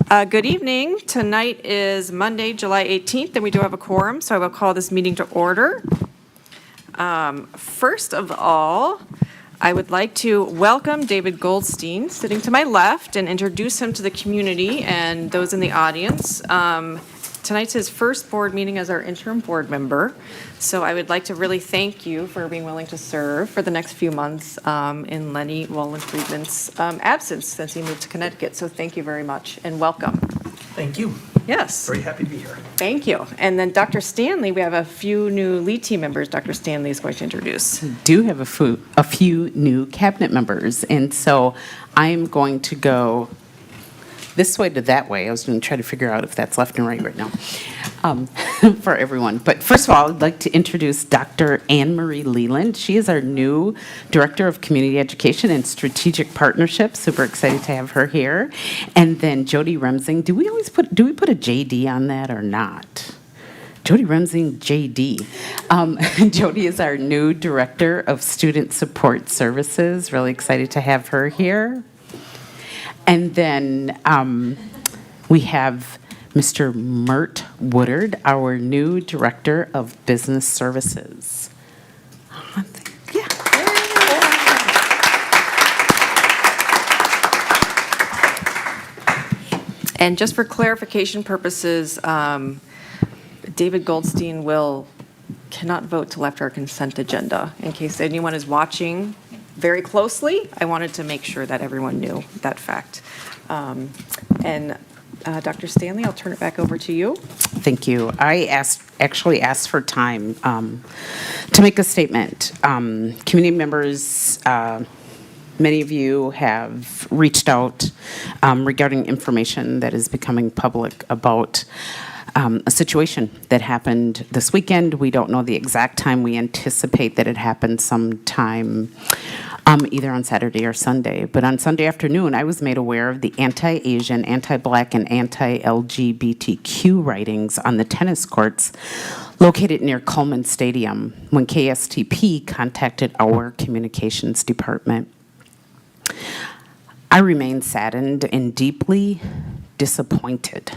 Good evening. Tonight is Monday, July 18th, and we do have a quorum, so I will call this meeting to order. First of all, I would like to welcome David Goldstein, sitting to my left, and introduce him to the community and those in the audience. Tonight's his first board meeting as our interim board member, so I would like to really thank you for being willing to serve for the next few months in Lenny Wallen-Friedman's absence since he moved to Connecticut. So thank you very much and welcome. Thank you. Yes. Very happy to be here. Thank you. And then Dr. Stanley, we have a few new lead team members Dr. Stanley is going to introduce. Do have a few new cabinet members, and so I'm going to go this way to that way. I was going to try to figure out if that's left and right now for everyone. But first of all, I'd like to introduce Dr. Anne Marie Leland. She is our new Director of Community Education and Strategic Partnerships. Super excited to have her here. And then Jody Remsing. Do we put a JD on that or not? Jody Remsing, JD. Jody is our new Director of Student Support Services. Really excited to have her here. And then we have Mr. Mert Woodard, our new Director of Business Services. Yeah. And just for clarification purposes, David Goldstein cannot vote till after our consent agenda. In case anyone is watching very closely, I wanted to make sure that everyone knew that fact. And Dr. Stanley, I'll turn it back over to you. Thank you. I actually asked for time to make a statement. Community members, many of you have reached out regarding information that is becoming public about a situation that happened this weekend. We don't know the exact time. We anticipate that it happened sometime either on Saturday or Sunday. But on Sunday afternoon, I was made aware of the anti-Asian, anti-Black, and anti-LGBTQ writings on the tennis courts located near Coleman Stadium when KSTP contacted our communications department. I remain saddened and deeply disappointed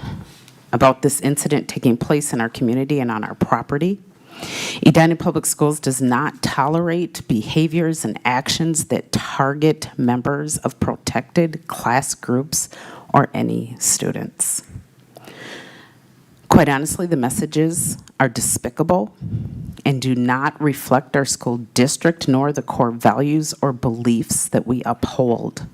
about this incident taking place in our community and on our property. Edina Public Schools does not tolerate behaviors and actions that target members of protected class groups or any students. Quite honestly, the messages are despicable and do not reflect our school district nor the core values or beliefs that we uphold.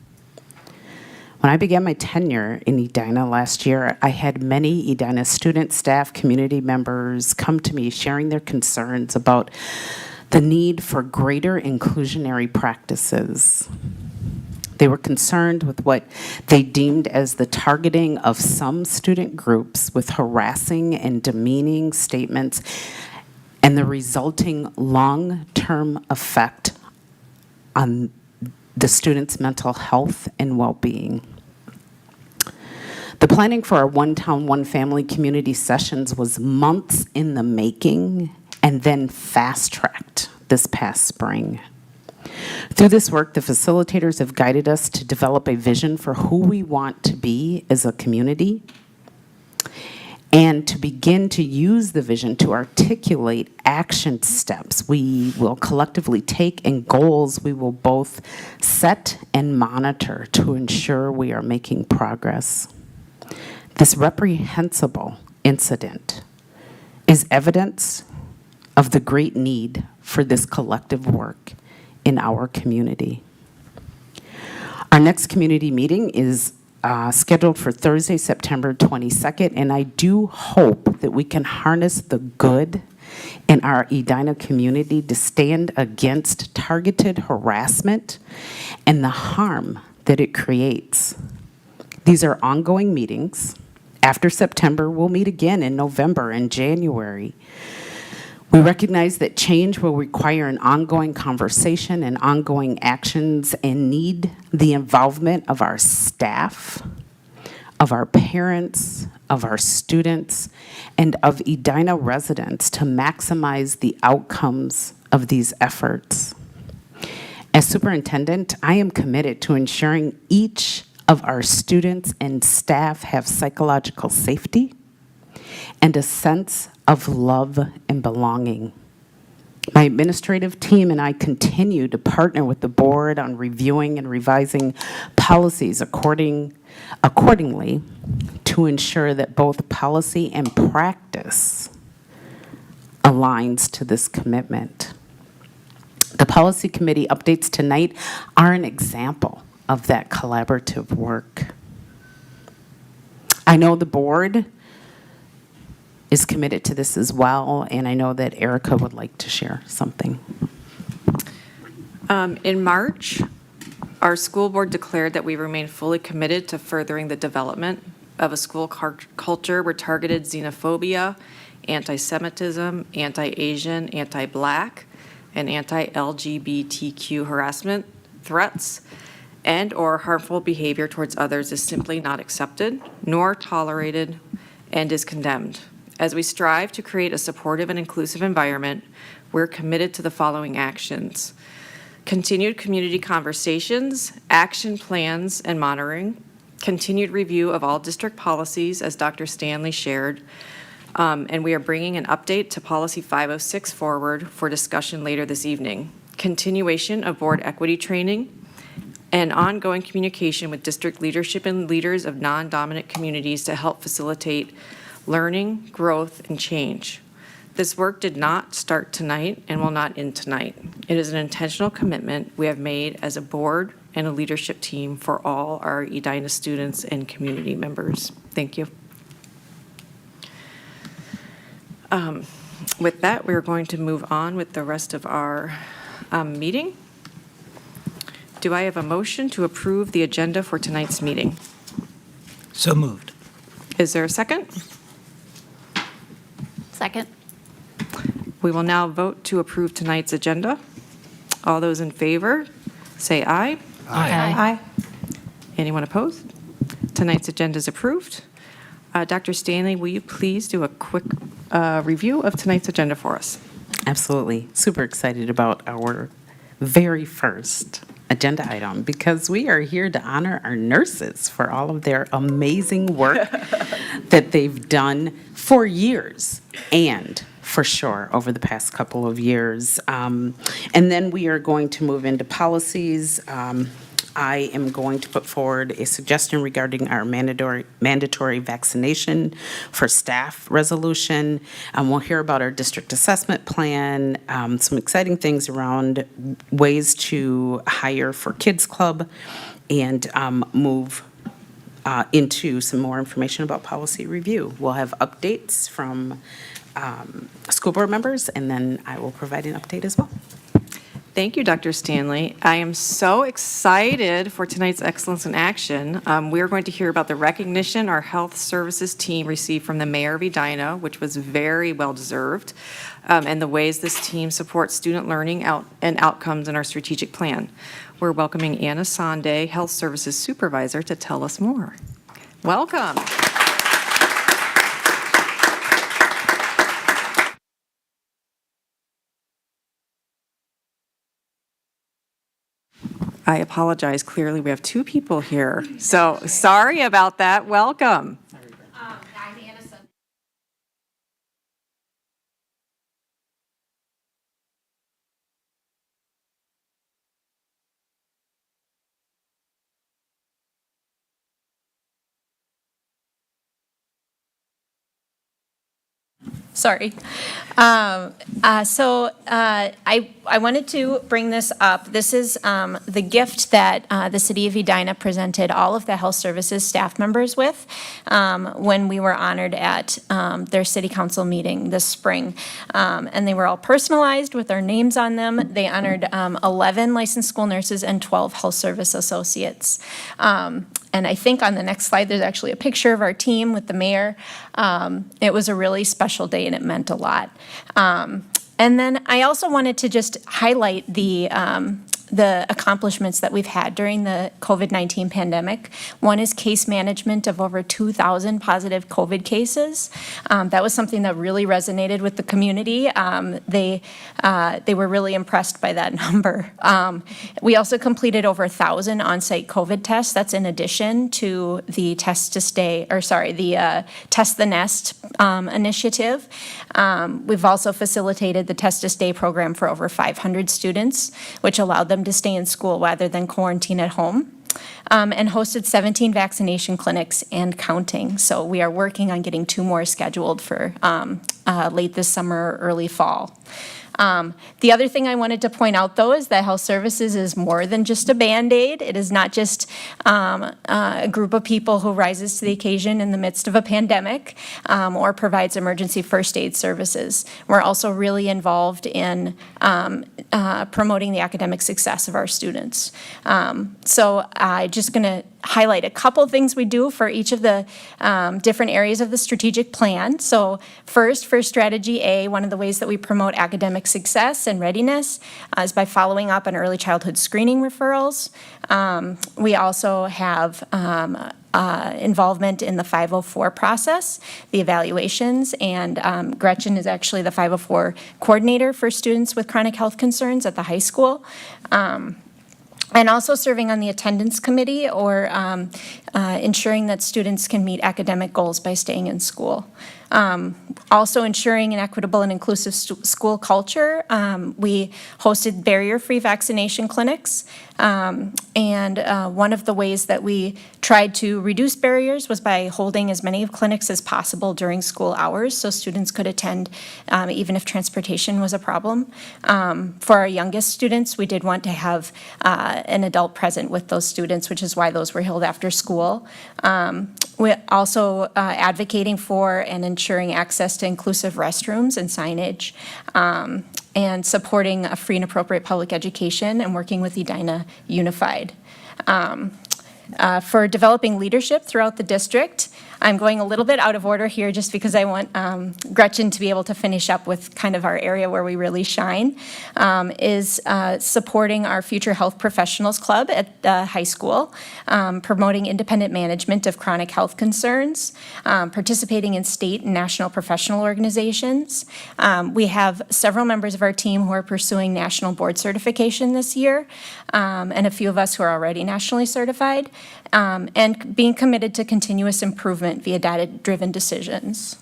When I began my tenure in Edina last year, I had many Edina students, staff, community members come to me sharing their concerns about the need for greater inclusionary practices. They were concerned with what they deemed as the targeting of some student groups with harassing and demeaning statements and the resulting long-term effect on the students' mental health and well-being. The planning for our One Town, One Family community sessions was months in the making and then fast-tracked this past spring. Through this work, the facilitators have guided us to develop a vision for who we want to be as a community and to begin to use the vision to articulate action steps we will collectively take and goals we will both set and monitor to ensure we are making progress. This reprehensible incident is evidence of the great need for this collective work in our community. Our next community meeting is scheduled for Thursday, September 22nd, and I do hope that we can harness the good in our Edina community to stand against targeted harassment and the harm that it creates. These are ongoing meetings. After September, we'll meet again in November and January. We recognize that change will require an ongoing conversation and ongoing actions and need the involvement of our staff, of our parents, of our students, and of Edina residents to maximize the outcomes of these efforts. As superintendent, I am committed to ensuring each of our students and staff have psychological safety and a sense of love and belonging. My administrative team and I continue to partner with the board on reviewing and revising policies accordingly to ensure that both policy and practice aligns to this commitment. The policy committee updates tonight are an example of that collaborative work. I know the board is committed to this as well, and I know that Erica would like to share something. In March, our school board declared that we remain fully committed to furthering the development of a school culture where targeted xenophobia, anti-Semitism, anti-Asian, anti-Black, and anti-LGBTQ harassment, threats, and/or harmful behavior towards others is simply not accepted, nor tolerated, and is condemned. As we strive to create a supportive and inclusive environment, we're committed to the following actions: continued community conversations, action plans and monitoring, continued review of all district policies, as Dr. Stanley shared, and we are bringing an update to Policy 506 forward for discussion later this evening. Continuation of board equity training, and ongoing communication with district leadership and leaders of non-dominant communities to help facilitate learning, growth, and change. This work did not start tonight and will not end tonight. It is an intentional commitment we have made as a board and a leadership team for all our Edina students and community members. Thank you. With that, we're going to move on with the rest of our meeting. Do I have a motion to approve the agenda for tonight's meeting? So moved. Is there a second? Second. We will now vote to approve tonight's agenda. All those in favor, say aye. Aye. Anyone opposed? Tonight's agenda is approved. Dr. Stanley, will you please do a quick review of tonight's agenda for us? Absolutely. Super excited about our very first agenda item because we are here to honor our nurses for all of their amazing work that they've done for years and for sure over the past couple of years. And then we are going to move into policies. I am going to put forward a suggestion regarding our mandatory vaccination for staff resolution. We'll hear about our district assessment plan, some exciting things around ways to hire for Kids Club, and move into some more information about policy review. We'll have updates from school board members, and then I will provide an update as well. Thank you, Dr. Stanley. I am so excited for tonight's Excellence in Action. We're going to hear about the recognition our health services team received from the Mayor of Edina, which was very well-deserved, and the ways this team supports student learning and outcomes in our strategic plan. We're welcoming Anna Sonde, Health Services Supervisor, to tell us more. Welcome. I apologize. Clearly, we have two people here. So sorry about that. Welcome. I'm Anna Sonde. Sorry. I wanted to bring this up. This is the gift that the City of Edina presented all of the health services staff members with when we were honored at their city council meeting this spring. And they were all personalized with their names on them. They honored 11 licensed school nurses and 12 health service associates. And I think on the next slide, there's actually a picture of our team with the mayor. It was a really special day and it meant a lot. And then I also wanted to just highlight the the accomplishments that we've had during the COVID-19 pandemic. One is case management of over 2,000 positive COVID cases. That was something that really resonated with the community. They were really impressed by that number. We also completed over 1,000 on-site COVID tests. That's in addition to the Test the Nest initiative. We've also facilitated the Test to Stay program for over 500 students, which allowed them to stay in school rather than quarantine at home. And hosted 17 vaccination clinics and counting. So we are working on getting 2 more scheduled for late this summer or early fall. The other thing I wanted to point out, though, is that health services is more than just a Band-Aid. It is not just a group of people who rises to the occasion in the midst of a pandemic or provides emergency first aid services. We're also really involved in promoting the academic success of our students. So I'm just going to highlight a couple things we do for each of the different areas of the strategic plan. So first, for strategy A, one of the ways that we promote academic success and readiness is by following up on early childhood screening referrals. We also have involvement in the 504 process, the evaluations, and Gretchen is actually the 504 coordinator for students with chronic health concerns at the high school. And also serving on the attendance committee or ensuring that students can meet academic goals by staying in school. Also ensuring an equitable and inclusive school culture. We hosted barrier-free vaccination clinics. And one of the ways that we tried to reduce barriers was by holding as many clinics as possible during school hours so students could attend even if transportation was a problem. For our youngest students, we did want to have an adult present with those students, which is why those were held after school. We're also advocating for and ensuring access to inclusive restrooms and signage, and supporting a free and appropriate public education and working with Edina Unified. For developing leadership throughout the district, I'm going a little bit out of order here just because I want Gretchen to be able to finish up with kind of our area where we really shine, is supporting our Future Health Professionals Club at the high school, promoting independent management of chronic health concerns, participating in state and national professional organizations. We have several members of our team who are pursuing national board certification this year, and a few of us who are already nationally certified, and being committed to continuous improvement via data-driven decisions.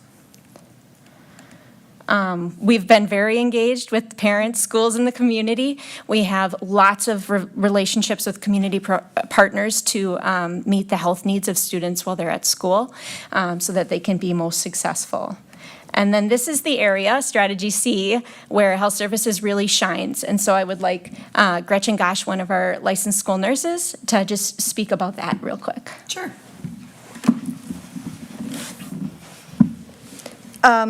We've been very engaged with parents, schools, and the community. We have lots of relationships with community partners to meet the health needs of students while they're at school so that they can be most successful. And then this is the area, strategy C, where health services really shines. And so I would like Gretchen Gosch, one of our licensed school nurses, to just speak about that real quick. Sure.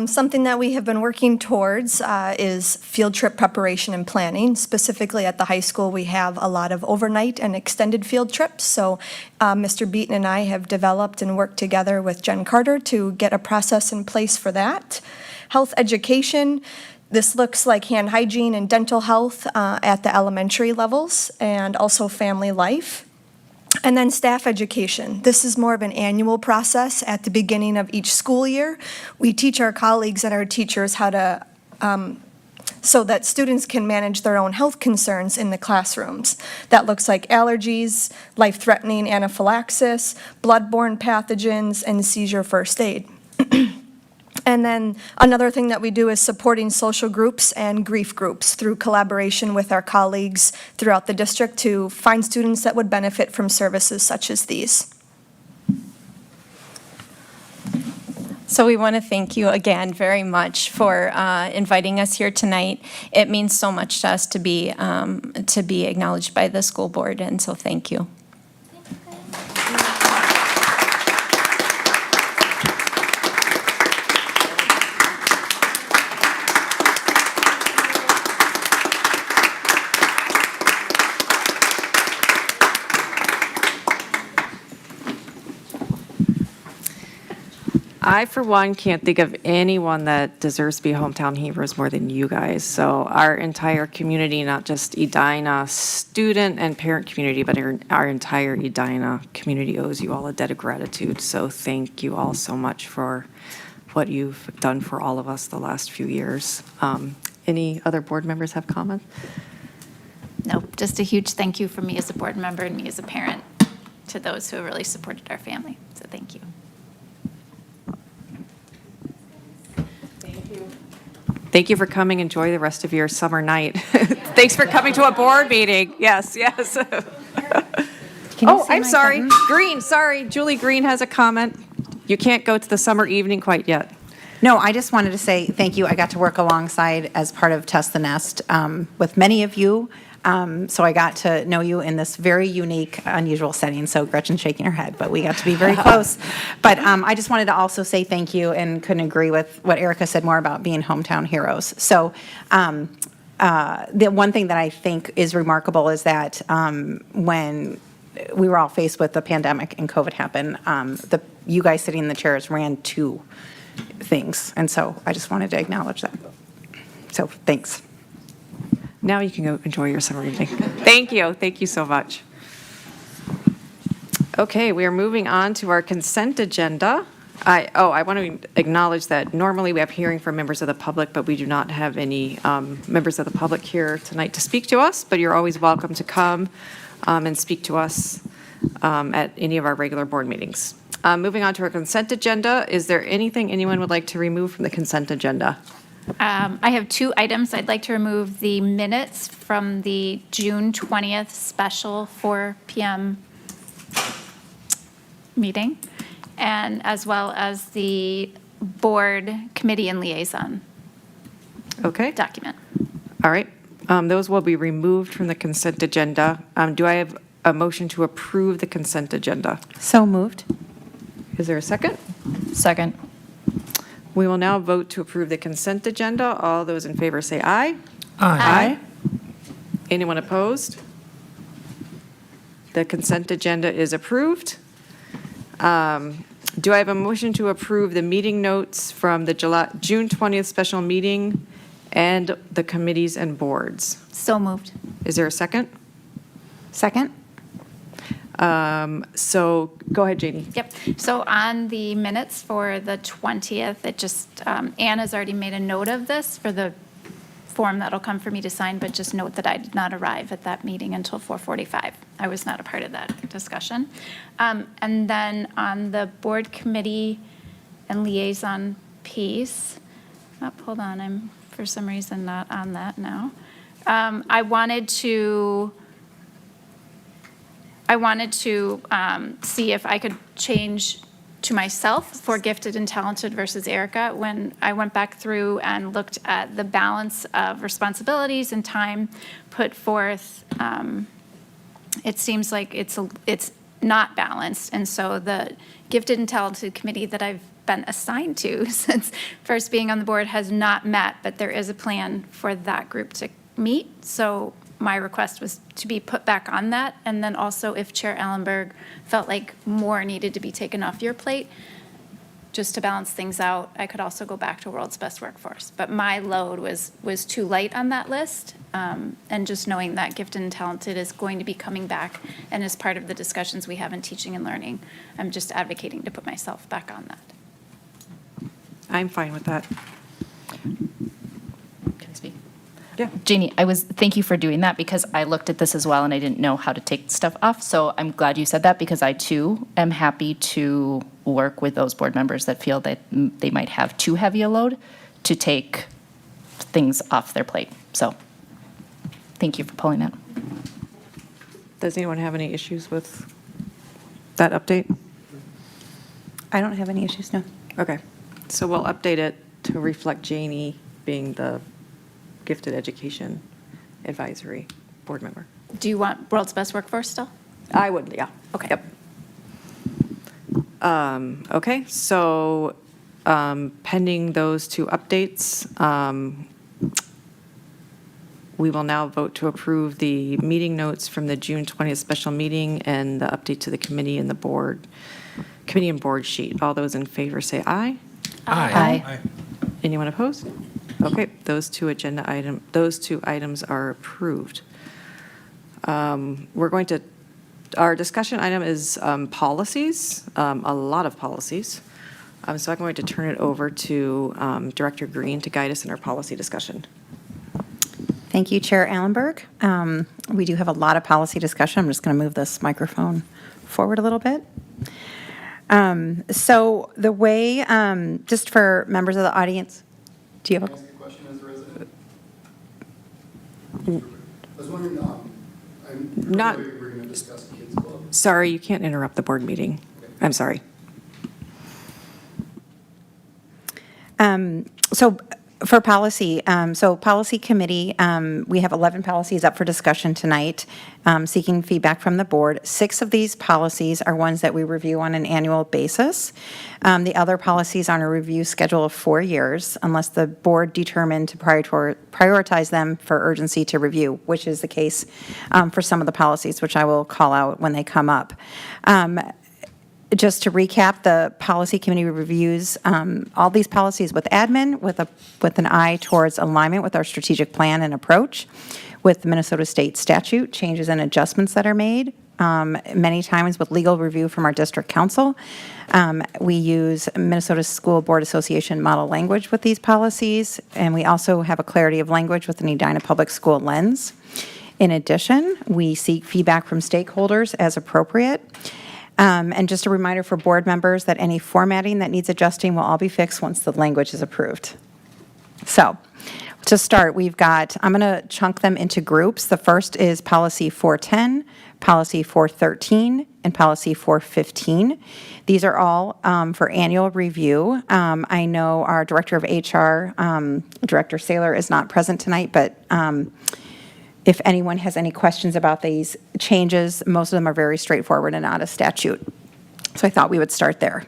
Something that we have been working towards is field trip preparation and planning. Specifically at the high school, we have a lot of overnight and extended field trips. So Mr. Beaton and I have developed and worked together with Jen Carter to get a process in place for that. Health education. This looks like hand hygiene and dental health at the elementary levels, and also family life. And then staff education. This is more of an annual process at the beginning of each school year. We teach our colleagues and our teachers how to, so that students can manage their own health concerns in the classrooms. That looks like allergies, life-threatening anaphylaxis, bloodborne pathogens, and seizure first aid. And then another thing that we do is supporting social groups and grief groups through collaboration with our colleagues throughout the district to find students that would benefit from services such as these. So we want to thank you again very much for inviting us here tonight. It means so much to us to be acknowledged by the school board, and so thank you. I, for one, can't think of anyone that deserves to be hometown heroes more than you guys. So our entire community, not just Edina student and parent community, but our entire Edina community owes you all a debt of gratitude. So thank you all so much for what you've done for all of us the last few years. Any other board members have comments? Nope, just a huge thank you from me as a board member and me as a parent to those who have really supported our family. So thank you. Thank you for coming. Enjoy the rest of your summer night. Thanks for coming to a board meeting. Yes, yes. Oh, I'm sorry. Green, sorry. Julie Green has a comment. You can't go to the summer evening quite yet. No, I just wanted to say thank you. I got to work alongside as part of Test the Nest with many of you. So I got to know you in this very unique, unusual setting. So Gretchen's shaking her head, but we got to be very close. But I just wanted to also say thank you and couldn't agree with what Erica said more about being hometown heroes. So the one thing that I think is remarkable is that when we were all faced with the pandemic and COVID happened, you guys sitting in the chairs ran two things. And so I just wanted to acknowledge that. So thanks. Now you can go enjoy your summer evening. Thank you. Thank you so much. Okay, we are moving on to our consent agenda. I want to acknowledge that normally we have hearing from members of the public, but we do not have any members of the public here tonight to speak to us, but you're always welcome to come and speak to us at any of our regular board meetings. Moving on to our consent agenda, is there anything anyone would like to remove from the consent agenda? I have 2 items. I'd like to remove the minutes from the June 20th special 4 p.m. meeting, and as well as the board committee and liaison Okay. document. All right. Those will be removed from the consent agenda. Do I have a motion to approve the consent agenda? So moved. Is there a second? Second. We will now vote to approve the consent agenda. All those in favor say aye. Aye. Anyone opposed? The consent agenda is approved. Do I have a motion to approve the meeting notes from the June 20th special meeting and the committees and boards? So moved. Is there a second? Second. So go ahead, Janie. Yep. So on the minutes for the 20th, it just, Anne has already made a note of this for the form that'll come for me to sign, but just note that I did not arrive at that meeting until 4:45. I was not a part of that discussion. And then on the board committee and liaison piece, hold on, I'm for some reason not on that now. I wanted to see if I could change to myself for gifted and talented versus Erica. When I went back through and looked at the balance of responsibilities and time put forth, it seems like it's not balanced. And so the gifted and talented committee that I've been assigned to since first being on the board has not met, but there is a plan for that group to meet. So my request was to be put back on that. And then also if Chair Ellenberg felt like more needed to be taken off your plate, just to balance things out, I could also go back to World's Best Workforce. But my load was too light on that list. And just knowing that gifted and talented is going to be coming back and is part of the discussions we have in teaching and learning, I'm just advocating to put myself back on that. I'm fine with that. Can I speak? Yeah. Janie, thank you for doing that because I looked at this as well and I didn't know how to take stuff off. So I'm glad you said that because I too am happy to work with those board members that feel that they might have too heavy a load to take things off their plate. So thank you for pulling that. Does anyone have any issues with that update? I don't have any issues, no. Okay, so we'll update it to reflect Janie being the Gifted Education Advisory Board member. Do you want World's Best Workforce still? I would, yeah. Okay. Yep. Okay, so pending those two updates, We will now vote to approve the meeting notes from the June 20th special meeting and the update to the committee and board sheet. All those in favor say aye. Aye. Anyone opposed? Okay, those two items are approved. Our discussion item is policies, a lot of policies. So I'm going to turn it over to Director Green to guide us in our policy discussion. Thank you, Chair Allenberg. We do have a lot of policy discussion. I'm just going to move this microphone forward a little bit. So the way, just for members of the audience, do you have a? Can I ask a question as a resident? I was wondering, Not- we're going to discuss kids club. Sorry, you can't interrupt the board meeting. I'm sorry. So for policy, so policy committee, we have 11 policies up for discussion tonight, seeking feedback from the board. 6 of these policies are ones that we review on an annual basis. The other policies are on a review schedule of 4 years, unless the board determined to prioritize them for urgency to review, which is the case for some of the policies, which I will call out when they come up. Just to recap, the policy committee reviews all these policies with admin with an eye towards alignment with our strategic plan and approach with the Minnesota State statute, changes and adjustments that are made, many times with legal review from our district council. We use Minnesota School Board Association model language with these policies, and we also have a clarity of language with an Edina Public School lens. In addition, we seek feedback from stakeholders as appropriate. And just a reminder for board members that any formatting that needs adjusting will all be fixed once the language is approved. So, to start, I'm going to chunk them into groups. The first is Policy 410, Policy 413, and Policy 415. These are all for annual review. I know our Director of HR, Director Saylor, is not present tonight, but if anyone has any questions about these changes, most of them are very straightforward and out of statute. So I thought we would start there.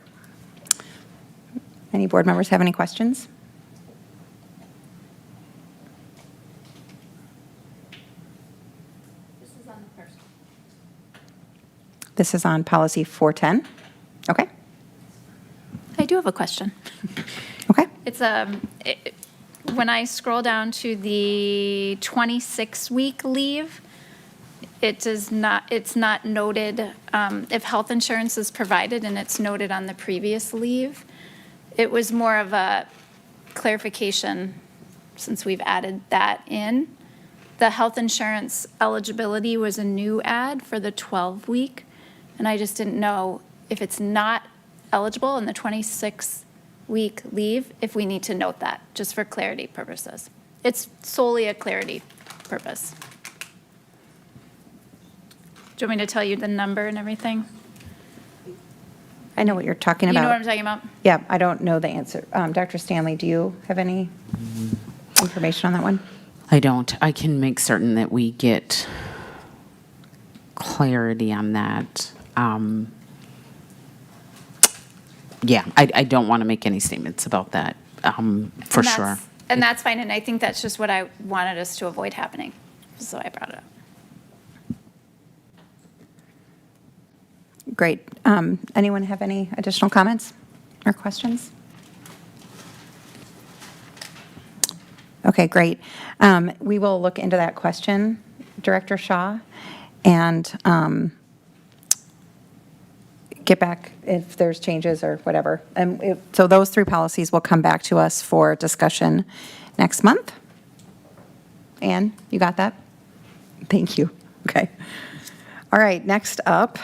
Any board members have any questions? This is on policy 410. Okay. I do have a question. Okay. It's when I scroll down to the 26-week leave, it's not noted if health insurance is provided, and it's noted on the previous leave. It was more of a clarification since we've added that in. The health insurance eligibility was a new add for the 12-week, and I just didn't know if it's not eligible in the 26-week leave, if we need to note that, just for clarity purposes. It's solely a clarity purpose. Do you want me to tell you the number and everything? I know what you're talking You about. know what I'm talking about? Yeah, I don't know the answer. Dr. Stanley, do you have any information on that one? I don't. I can make certain that we get clarity on that. Yeah, I don't want to make any statements about that, for sure. And that's fine, and I think that's just what I wanted us to avoid happening, so I brought it up. Great. Anyone have any additional comments or questions? Okay, great. We will look into that question, Director Shaw, and get back if there's changes or whatever. So those 3 policies will come back to us for discussion next month. Ann, you got that? Thank you. Okay. All right, next up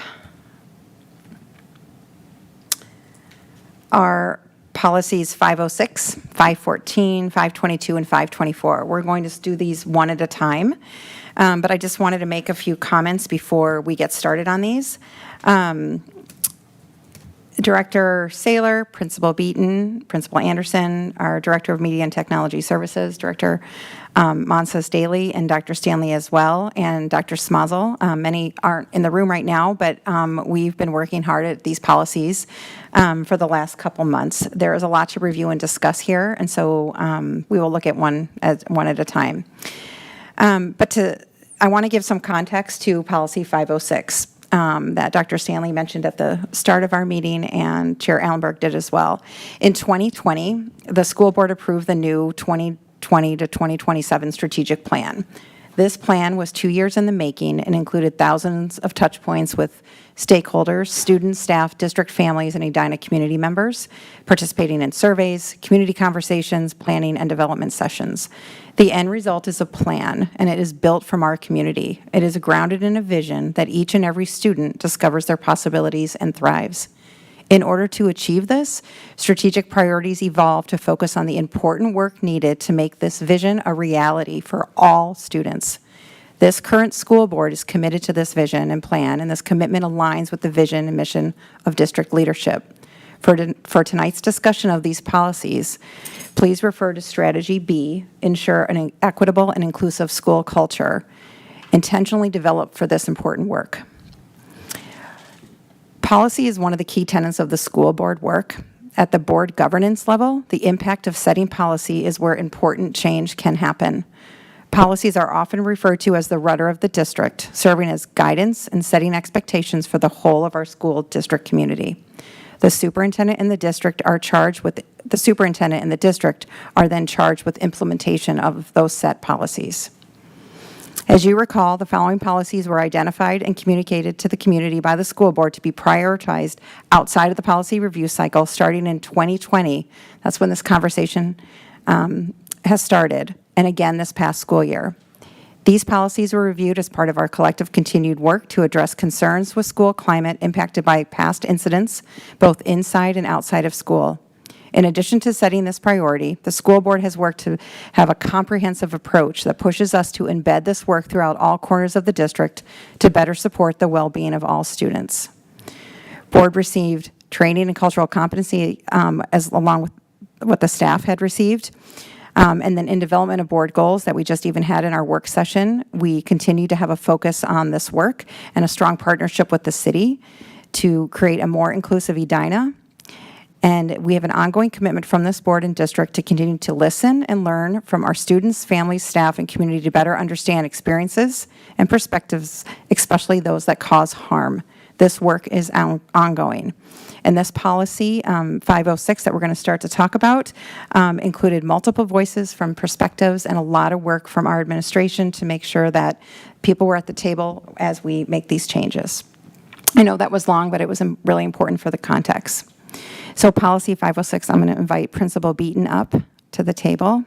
are policies 506, 514, 522, and 524. We're going to do these one at a time, but I just wanted to make a few comments before we get started on these. Director Saylor, Principal Beaton, Principal Anderson, our Director of Media and Technology Services, Director Monsas Daly, and Dr. Stanley as well, and Dr. Smazel. Many aren't in the room right now, but we've been working hard at these policies for the last couple months. There is a lot to review and discuss here, and so we will look at one at a time. I want to give some context to Policy 506 that Dr. Stanley mentioned at the start of our meeting, and Chair Allenberg did as well. In 2020, the school board approved the new 2020 to 2027 strategic plan. This plan was 2 years in the making and included thousands of touch points with stakeholders, students, staff, district families, and Edina community members, participating in surveys, community conversations, planning, and development sessions. The end result is a plan, and it is built from our community. It is grounded in a vision that each and every student discovers their possibilities and thrives. In order to achieve this, strategic priorities evolve to focus on the important work needed to make this vision a reality for all students. This current school board is committed to this vision and plan, and this commitment aligns with the vision and mission of district leadership. For tonight's discussion of these policies, please refer to Strategy B, ensure an equitable and inclusive school culture, intentionally developed for this important work. Policy is one of the key tenets of the school board work. At the board governance level, the impact of setting policy is where important change can happen. Policies are often referred to as the rudder of the district, serving as guidance and setting expectations for the whole of our school district community. The superintendent and the district are then charged with implementation of those set policies. As you recall, the following policies were identified and communicated to the community by the school board to be prioritized outside of the policy review cycle starting in 2020. That's when this conversation has started, and again this past school year. These policies were reviewed as part of our collective continued work to address concerns with school climate impacted by past incidents, both inside and outside of school. In addition to setting this priority, the school board has worked to have a comprehensive approach that pushes us to embed this work throughout all corners of the district to better support the well-being of all students. Board received training and cultural competency along with what the staff had received. And then in development of board goals that we just even had in our work session, we continue to have a focus on this work and a strong partnership with the city to create a more inclusive Edina. And we have an ongoing commitment from this board and district to continue to listen and learn from our students, families, staff, and community to better understand experiences and perspectives, especially those that cause harm. This work is ongoing. And this policy, 506, that we're going to start to talk about, included multiple voices from perspectives and a lot of work from our administration to make sure that people were at the table as we make these changes. I know that was long, but it was really important for the context. So policy 506, I'm going to invite Principal Beaton up to the table.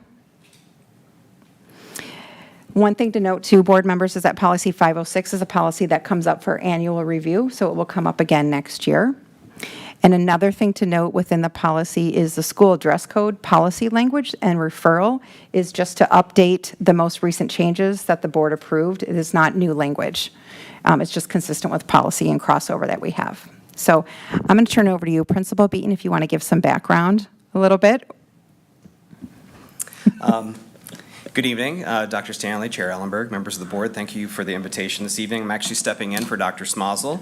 One thing to note too, board members, is that policy 506 is a policy that comes up for annual review, so it will come up again next year. And another thing to note within the policy is the school dress code policy language and referral is just to update the most recent changes that the board approved. It is not new language. It's just consistent with policy and crossover that we have. So I'm going to turn it over to you, Principal Beaton, if you want to give some background a little bit. Good evening, Dr. Stanley, Chair Ellenberg, members of the board. Thank you for the invitation this evening. I'm actually stepping in for Dr. Smazel,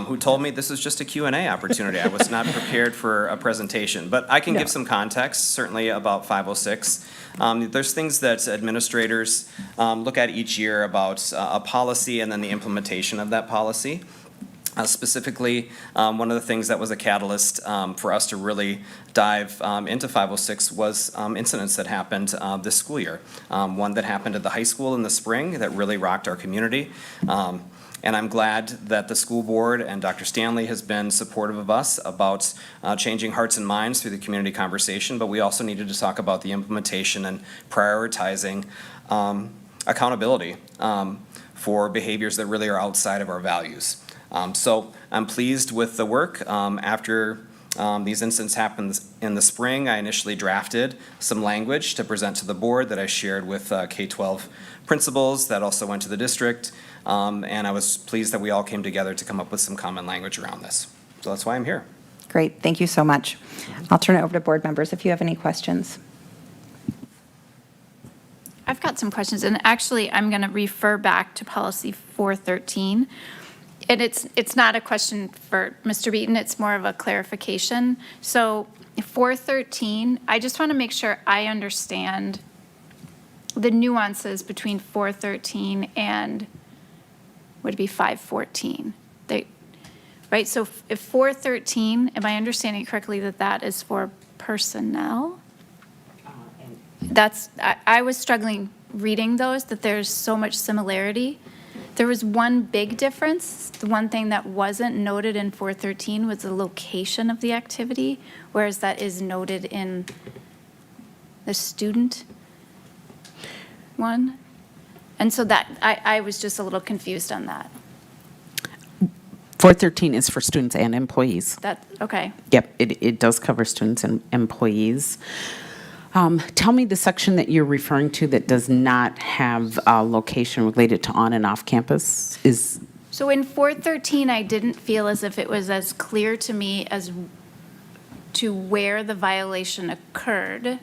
who told me this is just a Q&A opportunity. I was not prepared for a presentation, but I can give some context, certainly about 506. There's things that administrators look at each year about a policy and then the implementation of that policy. Specifically, one of the things that was a catalyst for us to really dive into 506 was incidents that happened this school year. One that happened at the high school in the spring that really rocked our community. And I'm glad that the school board and Dr. Stanley has been supportive of us about changing hearts and minds through the community conversation, but we also needed to talk about the implementation and prioritizing accountability for behaviors that really are outside of our values. So I'm pleased with the work. After these incidents happened in the spring, I initially drafted some language to present to the board that I shared with K-12 principals that also went to the district. And I was pleased that we all came together to come up with some common language around this. So that's why I'm here. Great, thank you so much. I'll turn it over to board members if you have any questions. I've got some questions, and actually, I'm going to refer back to policy 413. And it's not a question for Mr. Beaton, it's more of a clarification. So 413, I just want to make sure I understand the nuances between 413 and, would it be 514? Right, so if 413, am I understanding correctly that that is for personnel? I was struggling reading those, that there's so much similarity. There was one big difference. The one thing that wasn't noted in 413 was the location of the activity, whereas that is noted in the student one. And so that, I was just a little confused on that. 413 is for students and employees. Okay. Yep, it does cover students and employees. Tell me the section that you're referring to that does not have a location related to on and off campus is. So in 413, I didn't feel as if it was as clear to me as to where the violation occurred.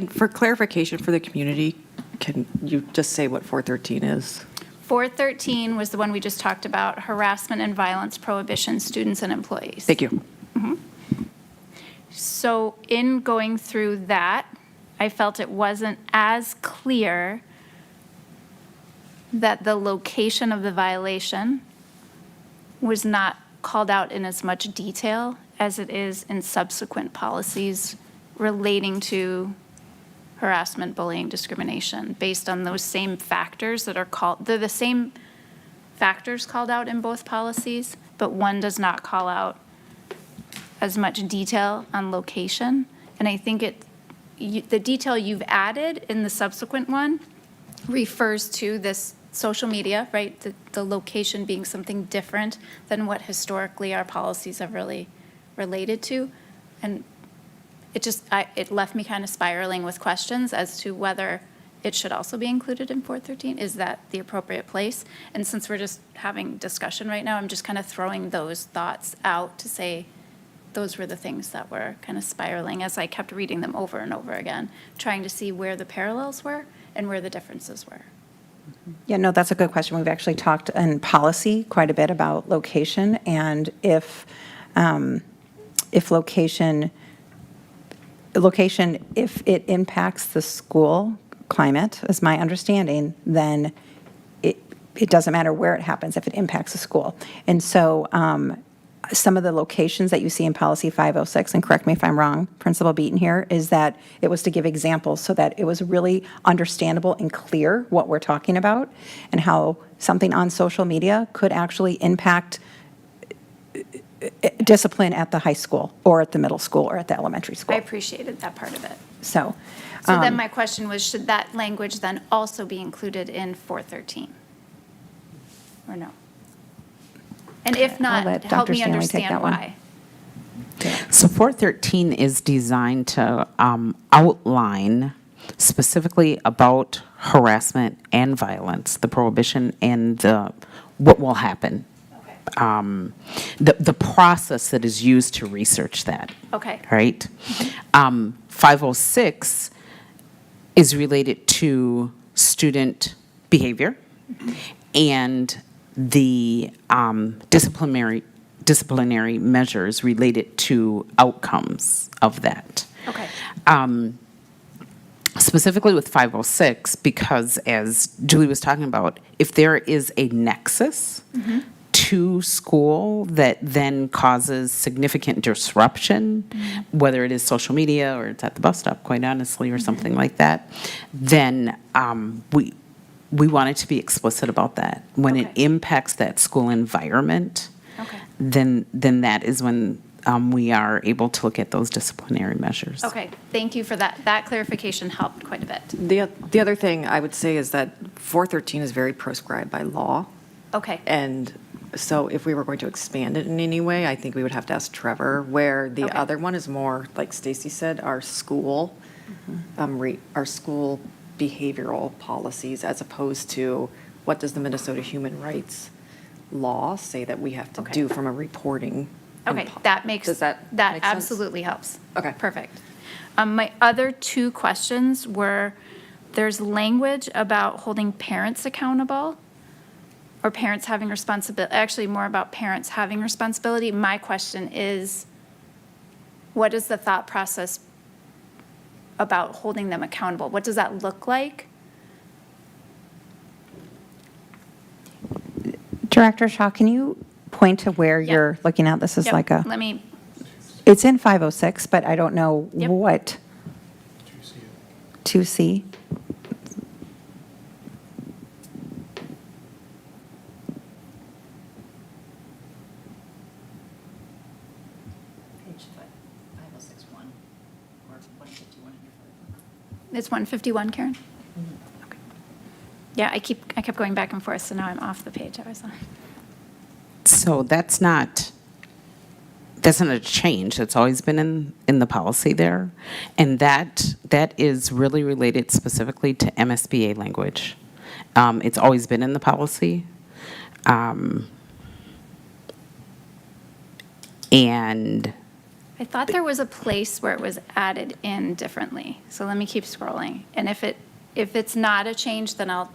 For clarification for the community, can you just say what 413 is? 413 was the one we just talked about, harassment and violence prohibition, students and employees. Thank you. So in going through that, I felt it wasn't as clear that the location of the violation was not called out in as much detail as it is in subsequent policies relating to harassment, bullying, discrimination, based on those same factors that are called, they're the same factors called out in both policies, but one does not call out as much detail on location. And I think the detail you've added in the subsequent one refers to this social media, right? The location being something different than what historically our policies have really related to. And it left me kind of spiraling with questions as to whether it should also be included in 413. Is that the appropriate place? And since we're just having discussion right now, I'm just kind of throwing those thoughts out to say those were the things that were kind of spiraling as I kept reading them over and over again, trying to see where the parallels were and where the differences were. Yeah, no, that's a good question. We've actually talked in policy quite a bit about location, and if location, if it impacts the school climate, is my understanding, then it doesn't matter where it happens if it impacts the school. And so some of the locations that you see in policy 506, and correct me if I'm wrong, Principal Beaton here, is that it was to give examples so that it was really understandable and clear what we're talking about and how something on social media could actually impact discipline at the high school or at the middle school or at the elementary school. I appreciated that part of it. So then my question was, should that language then also be included in 413? Or no? And if not, let help Dr. me Stanley take understand that one. why. So 413 is designed to outline specifically about harassment and violence, the prohibition and what will happen. The process that is used to research that. Okay. Right? 506 is related to student behavior and the disciplinary measures related to outcomes of that. Okay. Specifically with 506, because as Julie was talking about, if there is a nexus to school that then causes significant disruption, whether it is social media or it's at the bus stop, quite honestly, or something like that, then we want it to be explicit about that. When it impacts that school environment, then that is when we are able to look at those disciplinary measures. Okay, thank you for that. That clarification helped quite a bit. The other thing I would say is that 413 is very proscribed by law. Okay. And so if we were going to expand it in any way, I think we would have to ask Trevor, where the other one is more, like Stacy said, our school behavioral policies, as opposed to what does the Minnesota Human Rights law say that we have to do from a reporting. Okay, that makes, Does that that make sense? absolutely helps. Okay. Perfect. My other two questions were, there's language about holding parents accountable, or parents having responsibility, actually more about parents having responsibility. My question is, what is the thought process about holding them accountable? What does that look like? Director Shaw, can you point to where Yep. you're looking at? This is Yep, like a, Let me, it's in 506, but I don't know Yep. what. 2C? it's 151, Karen? Okay. Yeah, I kept going back and forth, so now I'm off the page I was on. So that's not a change. It's always been in the policy there. And that is really related specifically to MSBA language. It's always been in the policy. And I thought there was a place where it was added in differently, so let me keep scrolling. And if it's not a change, then I'll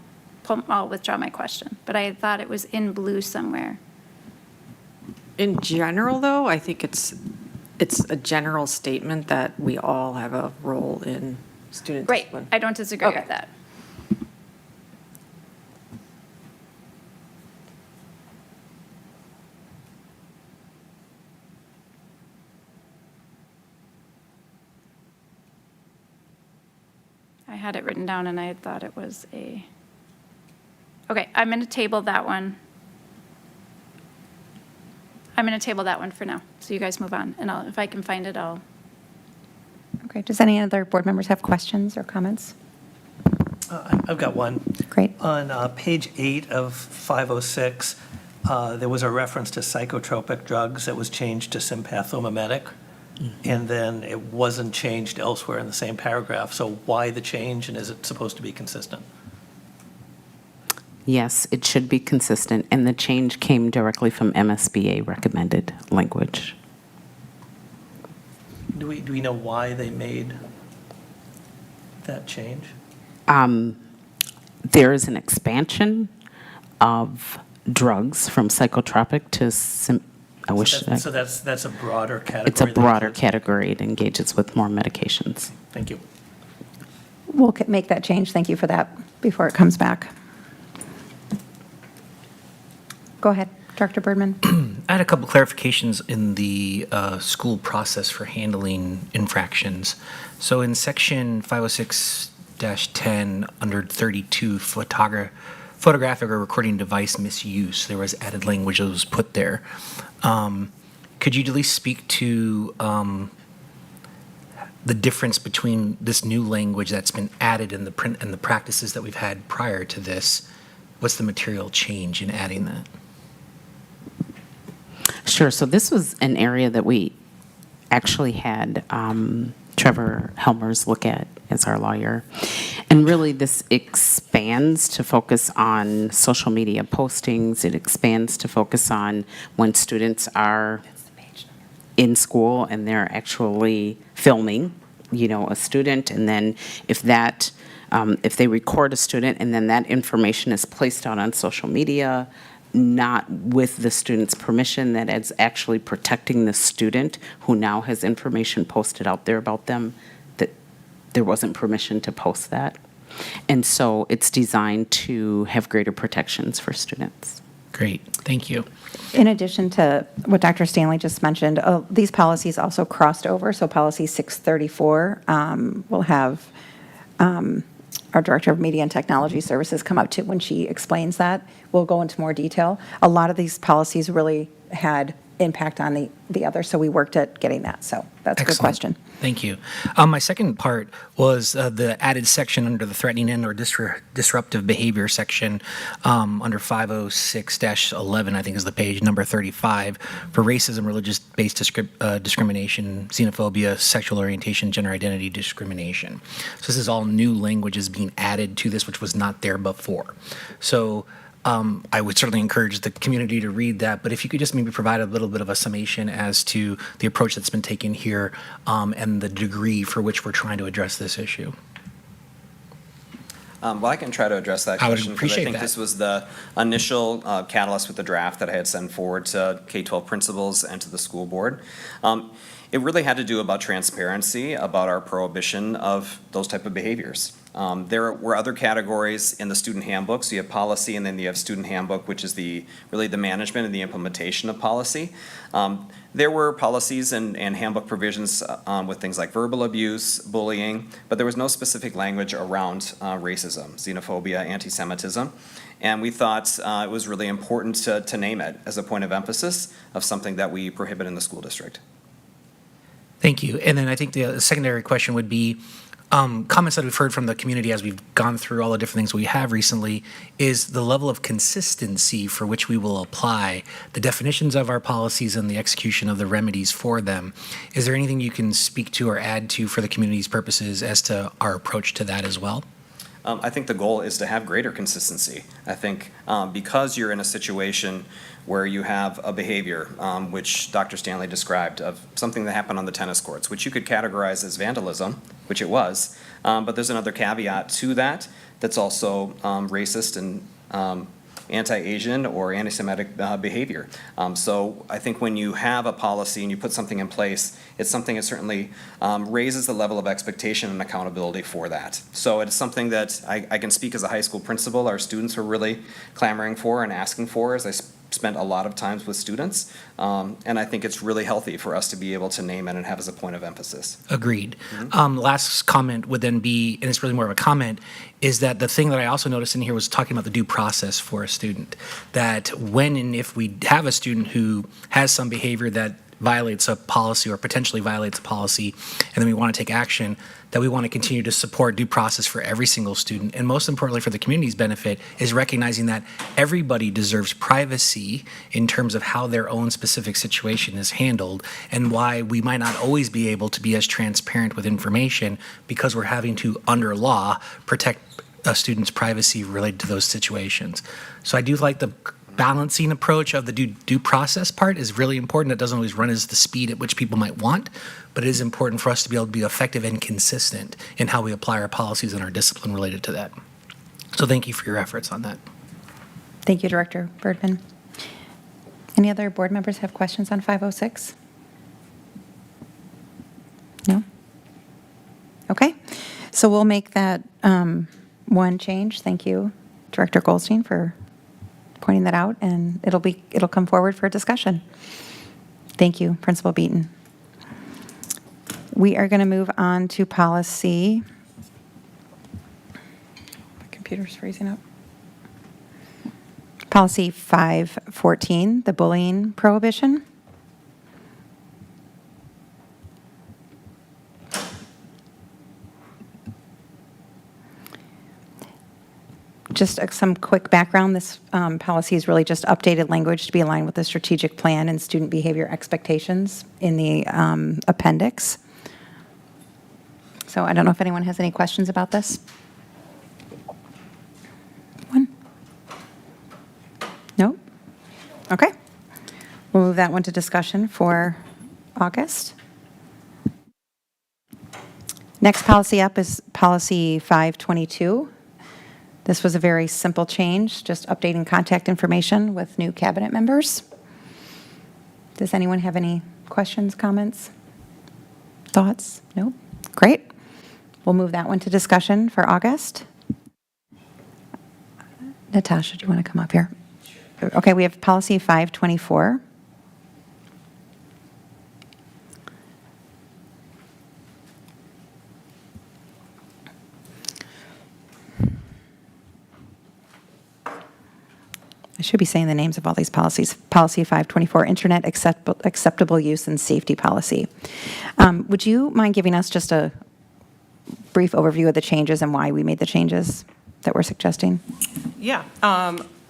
withdraw my question. But I thought it was in blue somewhere. In general, though, I think it's a general statement that we all have a role in student Right, discipline. I don't disagree Okay. with that. I had it written down and I thought it was okay, I'm going to table that one. I'm going to table that one for now, so you guys move on, and if I can find it, I'll. Okay, does any other board members have questions or comments? I've got one. Great. On page 8 of 506, there was a reference to psychotropic drugs that was changed to sympathomimetic, and then it wasn't changed elsewhere in the same paragraph. So why the change, and is it supposed to be consistent? yes, it should be consistent. And the change came directly from MSBA recommended language. Do we know why they made that change? There is an expansion of drugs from psychotropic to So that's a broader category? it's a that broader includes- category. It engages with more medications. Thank you. We'll make that change. Thank you for that before it comes back. Go ahead, Director Birdman. I had a couple clarifications in the school process for handling infractions. So in section 506-10, under 32, photographic or recording device misuse, there was added language that was put there. Could you at least speak to the difference between this new language that's been added in the print and the practices that we've had prior to this? What's the material change in adding that? Sure. So this was an area that we actually had Trevor Helmers look at as our lawyer. And really, this expands to focus on social media postings. It expands to focus on when students are in school and they're actually filming, a student. And then if they record a student and then that information is placed out on social media, not with the student's permission, that is actually protecting the student who now has information posted out there about them, that there wasn't permission to post that. And so it's designed to have greater protections for students. Great, thank you. In addition to what Dr. Stanley just mentioned, these policies also crossed over. So policy 634 will have our Director of Media and Technology Services come up to when she explains that. We'll go into more detail. A lot of these policies really had impact on the other, so we worked at getting that. So that's a good Excellent. question. Thank you. My second part was the added section under the threatening and or disruptive behavior section under 506-11, I think is the page, number 35, for racism, religious-based discrimination, xenophobia, sexual orientation, gender identity discrimination. So this is all new languages being added to this, which was not there before. So I would certainly encourage the community to read that, but if you could just maybe provide a little bit of a summation as to the approach that's been taken here and the degree for which we're trying to address this issue. Well, I can try to address that I would question. appreciate I think that. this was the initial catalyst with the draft that I had sent forward to K-12 principals and to the school board. It really had to do about transparency, about our prohibition of those type of behaviors. There were other categories in the student handbook. So you have policy, and then you have student handbook, which is really the management and the implementation of policy. There were policies and handbook provisions with things like verbal abuse, bullying, but there was no specific language around racism, xenophobia, anti-Semitism. And we thought it was really important to name it as a point of emphasis of something that we prohibit in the school district. Thank you. And then I think the secondary question would be, comments that we've heard from the community as we've gone through all the different things we have recently is the level of consistency for which we will apply the definitions of our policies and the execution of the remedies for them. Is there anything you can speak to or add to for the community's purposes as to our approach to that as well? I think the goal is to have greater consistency. I think because you're in a situation where you have a behavior, which Dr. Stanley described, of something that happened on the tennis courts, which you could categorize as vandalism, which it was, but there's another caveat to that that's also racist and anti-Asian or anti-Semitic behavior. So I think when you have a policy and you put something in place, it's something that certainly raises the level of expectation and accountability for that. So it's something that I can speak as a high school principal, our students were really clamoring for and asking for as I spent a lot of times with students. And I think it's really healthy for us to be able to name it and have as a point of emphasis. Agreed. Last comment would then be, and it's really more of a comment, is that the thing that I also noticed in here was talking about the due process for a student. That when and if we have a student who has some behavior that violates a policy or potentially violates a policy, and then we want to take action, that we want to continue to support due process for every single student. And most importantly for the community's benefit is recognizing that everybody deserves privacy in terms of how their own specific situation is handled and why we might not always be able to be as transparent with information because we're having to, under law, protect a student's privacy related to those situations. So I do like the balancing approach of the due process part is really important. It doesn't always run as the speed at which people might want, but it is important for us to be able to be effective and consistent in how we apply our policies and our discipline related to that. So thank you for your efforts on that. Thank you, Director Birdman. Any other board members have questions on 506? No? Okay. So we'll make that one change. Thank you, Director Goldstein, for pointing that out, and it'll come forward for discussion. Thank you, Principal Beaton. We are going to move on to policy. My computer's freezing up. Policy 514, the bullying prohibition. Just some quick background. This policy is really just updated language to be aligned with the strategic plan and student behavior expectations in the appendix. So I don't know if anyone has any questions about this. One? No? Okay. We'll move that one to discussion for August. Next policy up is policy 522. This was a very simple change, just updating contact information with new cabinet members. Does anyone have any questions, comments, thoughts? No? Great. We'll move that one to discussion for August. Natasha, do you want to come up here? Okay, we have policy 524. I should be saying the names of all these policies. Policy 524, Internet Acceptable Use and Safety Policy. Would you mind giving us just a brief overview of the changes and why we made the changes that we're suggesting? Yeah.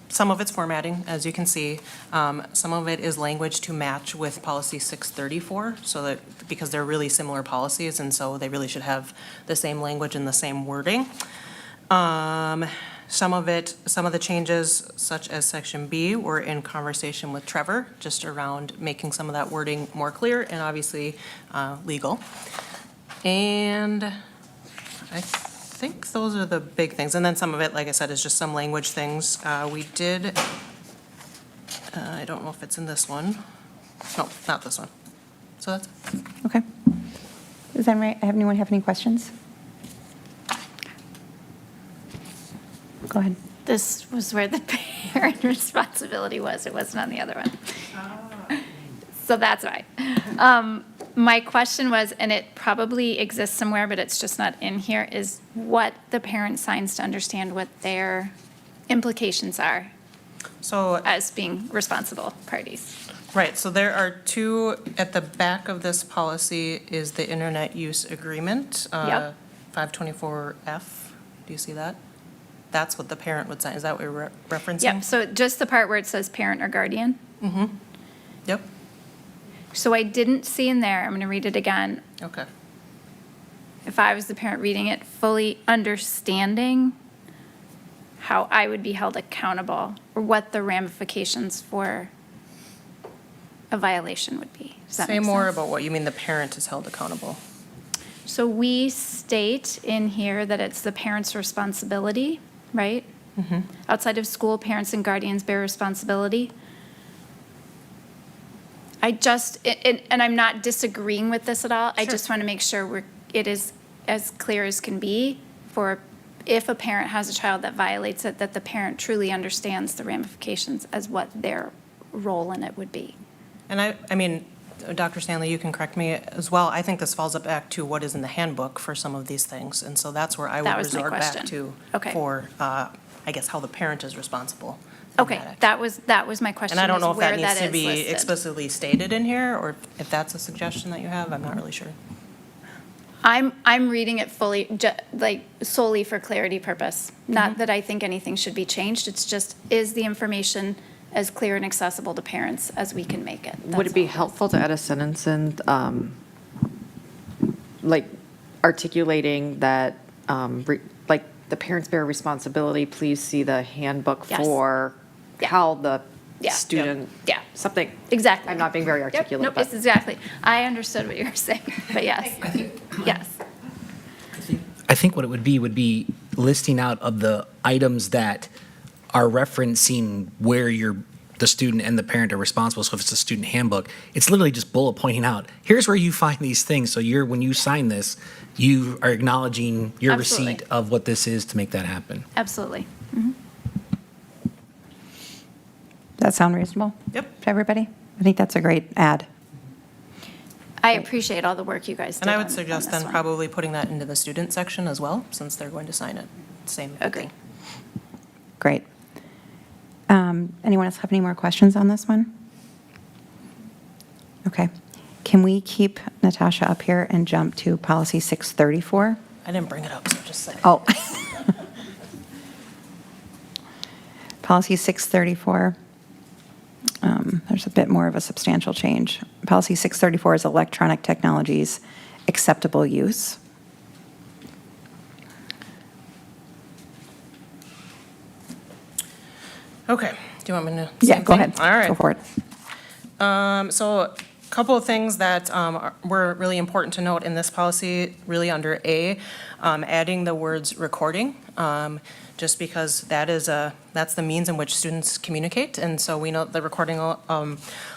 Some of it's formatting, as you can see. Some of it is language to match with policy 634, so that because they're really similar policies, and so they really should have the same language and the same wording. Some of the changes, such as section B, were in conversation with Trevor, just around making some of that wording more clear and obviously legal. And I think those are the big things. And then some of it, like I said, is just some language things. We did, I don't know if it's in this one. No, not this one. So that's it. Okay. Does anyone have any questions? Go ahead. This was where the parent responsibility was. It wasn't on the other one. So that's why. My question was, and it probably exists somewhere, but it's just not in here, is what the parent signs to understand what their implications are So, as being responsible parties. right, so there are two, at the back of this policy is the internet use agreement. Yep. 524F, do you see that? That's what the parent would sign, is that what you're referencing? Yep, so just the part where it says parent or guardian. Yep, So I didn't see in there, I'm going to read it again, okay. if I was the parent reading it, fully understanding how I would be held accountable or what the ramifications for a violation would be. Does that Say make more sense? about what you mean the parent is held accountable. So we state in here that it's the parent's responsibility, right? Outside of school, parents and guardians bear responsibility. I just, and I'm not disagreeing with this at all. I just want to make sure it is as clear as can be for if a parent has a child that violates it, that the parent truly understands the ramifications as what their role in it would be. And I mean, Dr. Stanley, you can correct me as well. I think this falls up back to what is in the handbook for some of these things. And so that's where I That would was my resort back question. to Okay. for, I guess, how the parent is responsible. in Okay, that that was my question. And I don't is know if where that needs to is be listed. explicitly stated in here, or if that's a suggestion that you have, I'm not really sure. I'm reading it fully, like solely for clarity purpose. Not that I think anything should be changed. It's just, is the information as clear and accessible to parents as we can make it? Would it That's be all. helpful to add a sentence in, like articulating that, like the parents bear responsibility, please see the handbook Yes. for Yeah. how the Yeah. student, Yeah. something. Exactly. I'm not being very Yep, articulate, nope, but. it's exactly. I understood what you were saying, but yes, yes. I think what it would be listing out of the items that are referencing where the student and the parent are responsible. So if it's a student handbook, it's literally just bullet pointing out, here's where you find these things. So when you sign this, you are acknowledging your Absolutely. receipt of what this is to make that happen. Absolutely. Does that sound reasonable? Yep. To everybody? I think that's a great add. I appreciate all the work you guys did And I on- would suggest on then this one. probably putting that into the student section as well, since they're going to sign it. Same Agree. thing. Great. Anyone else have any more questions on this one? Okay. Can we keep Natasha up here and jump to policy 634? I didn't bring it up, so just say. Oh. Policy 634. There's a bit more of a substantial change. Policy 634 is electronic technologies acceptable use. Okay, do you want me to? Yeah, same go thing? ahead. All right. Go for it. So a couple of things that were really important to note in this policy, really under A, adding the words recording, just because that's the means in which students communicate. And so we know they're recording a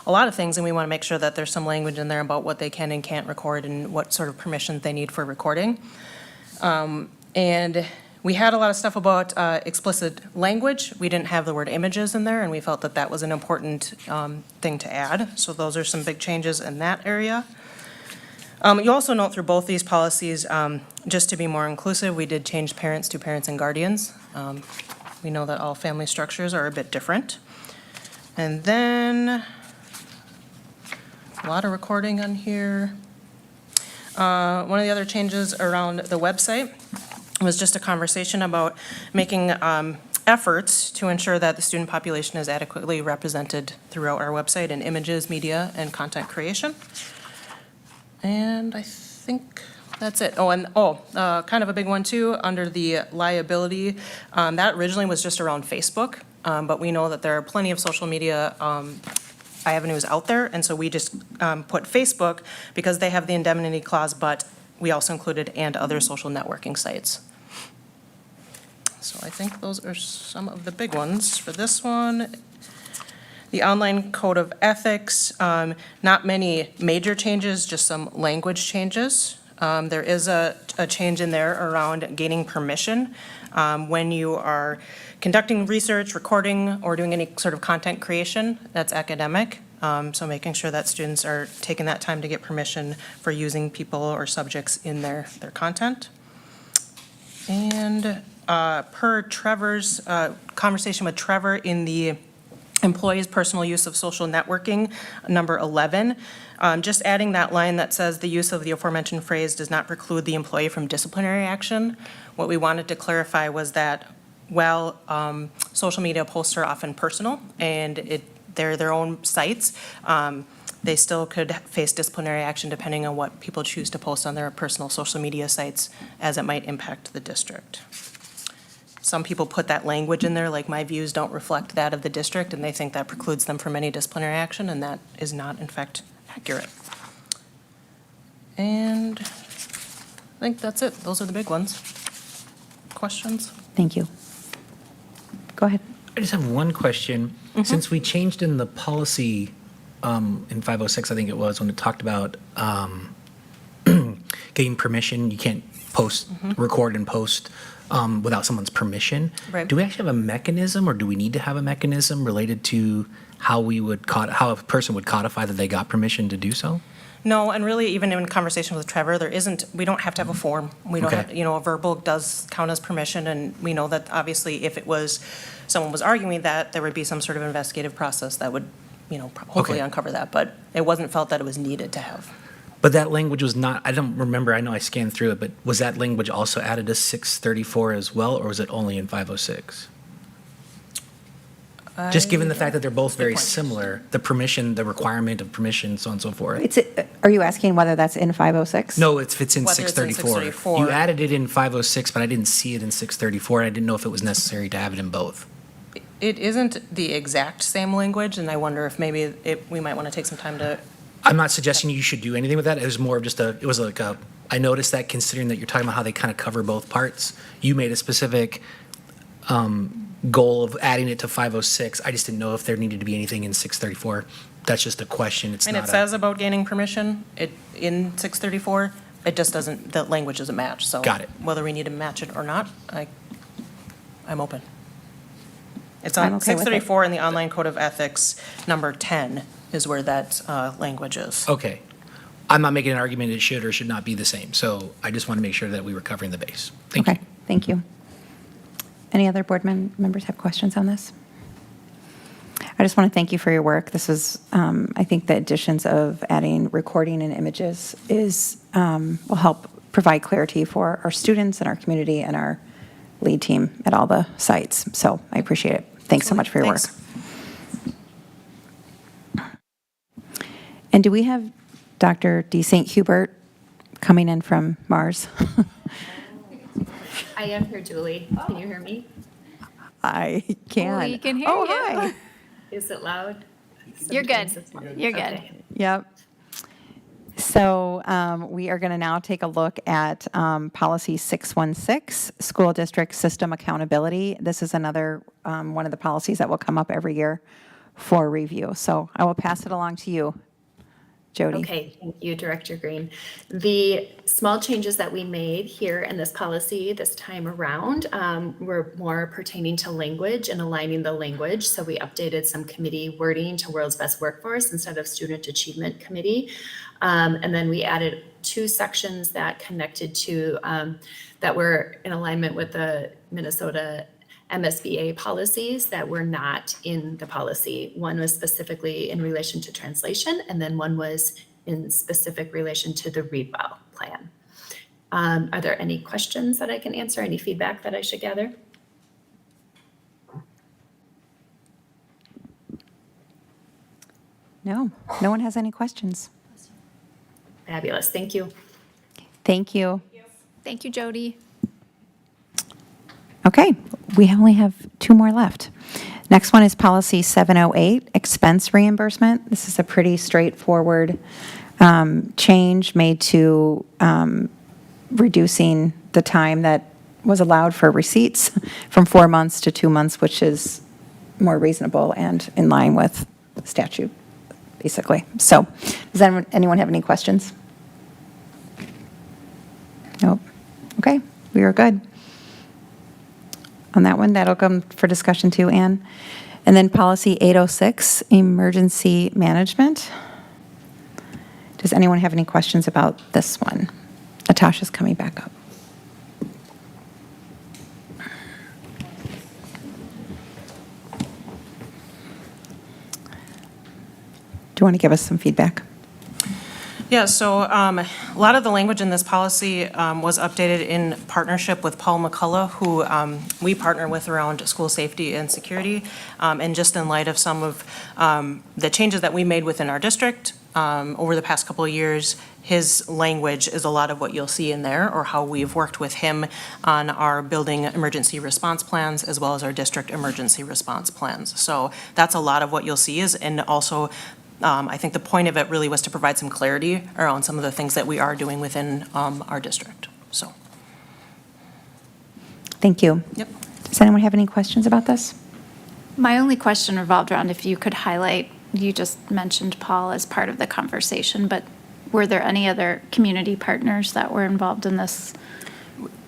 lot of things, and we want to make sure that there's some language in there about what they can and can't record and what sort of permission they need for recording. And we had a lot of stuff about explicit language. We didn't have the word images in there, and we felt that that was an important thing to add. So those are some big changes in that area. You also note through both these policies, just to be more inclusive, we did change parents to parents and guardians. We know that all family structures are a bit different. And then, a lot of recording on here. One of the other changes around the website was just a conversation about making efforts to ensure that the student population is adequately represented throughout our website in images, media, and content creation. And I think that's it. Kind of a big one too, under the liability. That originally was just around Facebook, but we know that there are plenty of social media avenues out there, and so we just put Facebook because they have the indemnity clause, but we also included and other social networking sites. So I think those are some of the big ones for this one. The online code of ethics, not many major changes, just some language changes. There is a change in there around gaining permission. When you are conducting research, recording, or doing any sort of content creation, that's academic. So making sure that students are taking that time to get permission for using people or subjects in their content. And per Trevor's conversation with Trevor in the employees' personal use of social networking, number 11, just adding that line that says the use of the aforementioned phrase does not preclude the employee from disciplinary action. What we wanted to clarify was that while social media posts are often personal and they're their own sites, they still could face disciplinary action depending on what people choose to post on their personal social media sites, as it might impact the district. Some people put that language in there, like my views don't reflect that of the district, and they think that precludes them from any disciplinary action, and that is not, in fact, accurate. And I think that's it. Those are the big ones. Questions? Thank you. Go ahead. I just have one question. Since we changed in the policy in 506, I think it was, when it talked about getting permission, you can't post, record and post without someone's permission. Right. Do we actually have a mechanism, or do we need to have a mechanism related to how how a person would codify that they got permission to do so? No, and really, even in conversation with Trevor, we don't have to have a form. We don't Okay. have, a verbal does count as permission, and we know that obviously if someone was arguing that, there would be some sort of investigative process that would, hopefully Okay. uncover that, but it wasn't felt that it was needed to have. But that language was not, I don't remember, I know I scanned through it, but was that language also added to 634 as well, or was it only in 506? Just given the fact that they're both very point. similar, the permission, the requirement of permission, so on and so forth. Are you asking whether that's in 506? No, it fits in Whether it's in 634. 634. You added it in 506, but I didn't see it in 634, and I didn't know if it was necessary to have it in both. It isn't the exact same language, and I wonder if maybe we might want to take some time to, I'm not suggesting you should do anything with that. It was more of just I noticed that considering that you're talking about how they kind of cover both parts, you made a specific goal of adding it to 506. I just didn't know if there needed to be anything in 634. That's just a question. It's and not it says about gaining permission, in 634, it just doesn't, the language doesn't match, so. Got it. Whether we need to match it or not, I'm open. It's I'm on okay with it. 634 in the Online Code of Ethics, number 10 is where that language is. Okay. I'm not making an argument it should or should not be the same. So I just want to make sure that we were covering the base. Thank you. Okay, thank you. Any other board members have questions on this? I just want to thank you for your work. This is, I think the additions of adding recording and images will help provide clarity for our students and our community and our lead team at all the sites. So I appreciate it. Thanks so much for your work. And do we have Dr. D. St. Hubert coming in from Mars? I am here, Julie. Can you hear me? I can. We can hear Oh, you. hi. Is it loud? You're good. Sometimes it's loud. You're good. Okay. Yep. So we are going to now take a look at Policy 616, School District System Accountability. This is another one of the policies that will come up every year for review. So I will pass it along to you, Jody. Okay, thank you, Director Green. The small changes that we made here in this policy this time around were more pertaining to language and aligning the language. So we updated some committee wording to World's Best Workforce instead of Student Achievement Committee. And then we added 2 sections that connected to, that were in alignment with the Minnesota MSBA policies that were not in the policy. One was specifically in relation to translation, and then one was in specific relation to the read well plan. Are there any questions that I can answer? Any feedback that I should gather? No, no one has any questions. Fabulous, thank you. Thank you. Thank you, Jody. Okay, we only have 2 more left. Next one is Policy 708, Expense Reimbursement. This is a pretty straightforward change made to reducing the time that was allowed for receipts from 4 months to 2 months, which is more reasonable and in line with statute, basically. So, does anyone have any questions? Nope. Okay, we are good. On that one, that'll come for discussion too, Ann. And then policy 806, emergency management. Does anyone have any questions about this one? Natasha's coming back up. Do you want to give us some feedback? Yeah, so a lot of the language in this policy was updated in partnership with Paul McCullough, who we partner with around school safety and security. And just in light of some of the changes that we made within our district over the past couple of years, his language is a lot of what you'll see in there, or how we've worked with him on our building emergency response plans as well as our district emergency response plans. So that's a lot of what you'll see is, and also I think the point of it really was to provide some clarity around some of the things that we are doing within our district, so. Thank you. Yep. Does anyone have any questions about this? My only question revolved around if you could highlight, you just mentioned Paul as part of the conversation, but were there any other community partners that were involved in this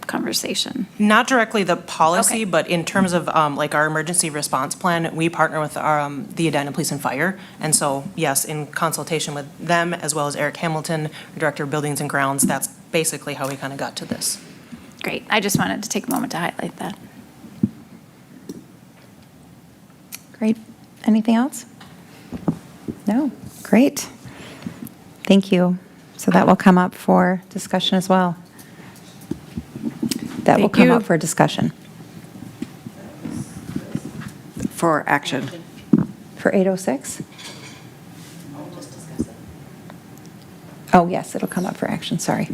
conversation? Not directly the policy, Okay. but in terms of like our emergency response plan, we partner with our, the Edina Police and Fire. And so, yes, in consultation with them, as well as Eric Hamilton, Director of Buildings and Grounds, that's basically how we kind of got to this. Great. I just wanted to take a moment to highlight that. Great. Anything else? No? Great. Thank you. So that will come up for discussion as well. That will Thank come you. up for discussion. For action. For 806? Oh, yes, it'll come up for action, sorry.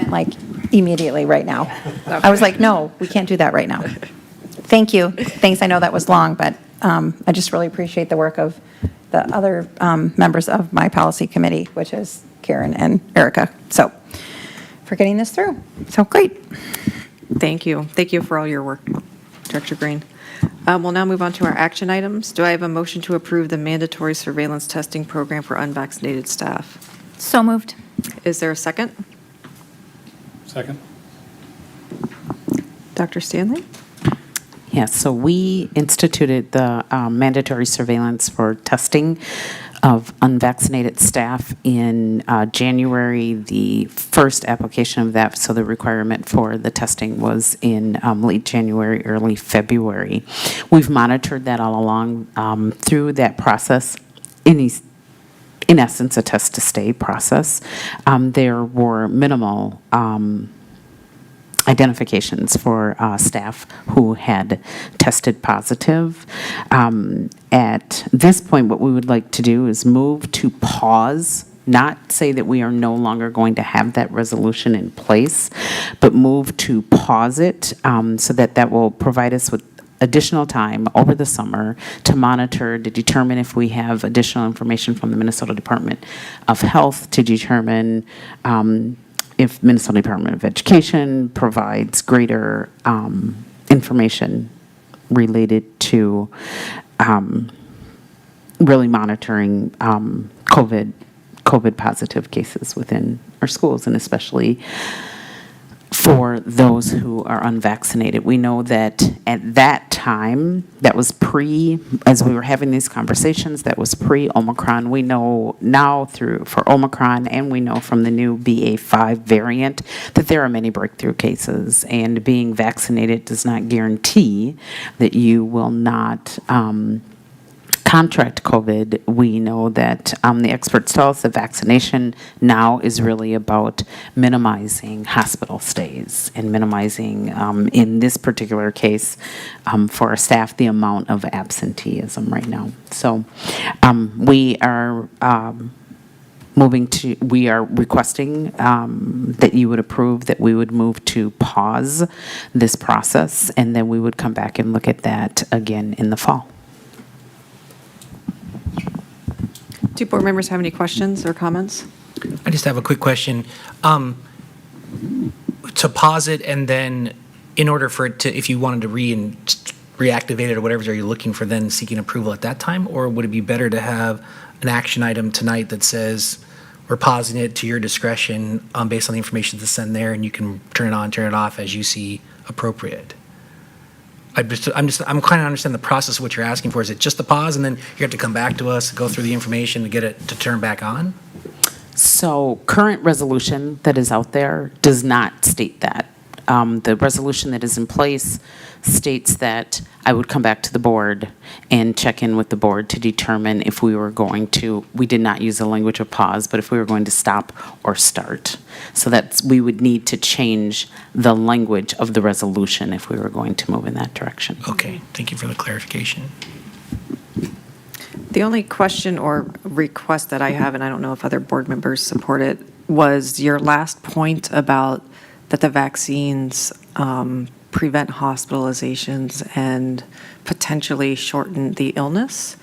Like immediately, right now. I was like, no, we can't do that right now. Thank you. Thanks, I know that was long, but I just really appreciate the work of the other members of my policy committee, which is Karen and Erica, so, for getting this through. So, great. Thank you. Thank you for all your work, Director Green. We'll now move on to our action items. Do I have a motion to approve the mandatory surveillance testing program for unvaccinated staff? So moved. Is there a second? Second. Dr. Stanley? Yes, so we instituted the mandatory surveillance for testing of unvaccinated staff in January. The first application of that, so the requirement for the testing was in late January, early February. We've monitored that all along through that process. In essence, a test-to-stay process. There were minimal identifications for staff who had tested positive. At this point, what we would like to do is move to pause, not say that we are no longer going to have that resolution in place, but move to pause it so that that will provide us with additional time over the summer to monitor, to determine if we have additional information from the Minnesota Department of Health, to determine if Minnesota Department of Education provides greater information related to really monitoring COVID positive cases within our schools, and especially for those who are unvaccinated. We know that at that time, that was as we were having these conversations, that was pre-Omicron. We know now for Omicron, and we know from the new BA.5 variant, that there are many breakthrough cases, and being vaccinated does not guarantee that you will not contract COVID. We know that the experts tell us that vaccination now is really about minimizing hospital stays and minimizing, in this particular case, for our staff, the amount of absenteeism right now. So we are requesting that you would approve that we would move to pause this process, and then we would come back and look at that again in the fall. Do board members have any questions or comments? I just have a quick question. To pause it, and then in order for it to, if you wanted to reactivate it or whatever, are you looking for then seeking approval at that time? Or would it be better to have an action item tonight that says we're pausing it to your discretion based on the information that's in there, and you can turn it on, turn it off as you see appropriate. I'm kind of understand the process of what you're asking for. Is it just the pause, and then you have to come back to us, go through the information to get it to turn back on? So current resolution that is out there does not state that. The resolution that is in place states that I would come back to the board and check in with the board to determine if we were going to, we did not use the language of pause, but if we were going to stop or start. So that's, we would need to change the language of the resolution if we were going to move in that direction. Okay, thank you for the clarification. The only question or request that I have, and I don't know if other board members support it, was your last point about that the vaccines prevent hospitalizations and potentially shorten the illness,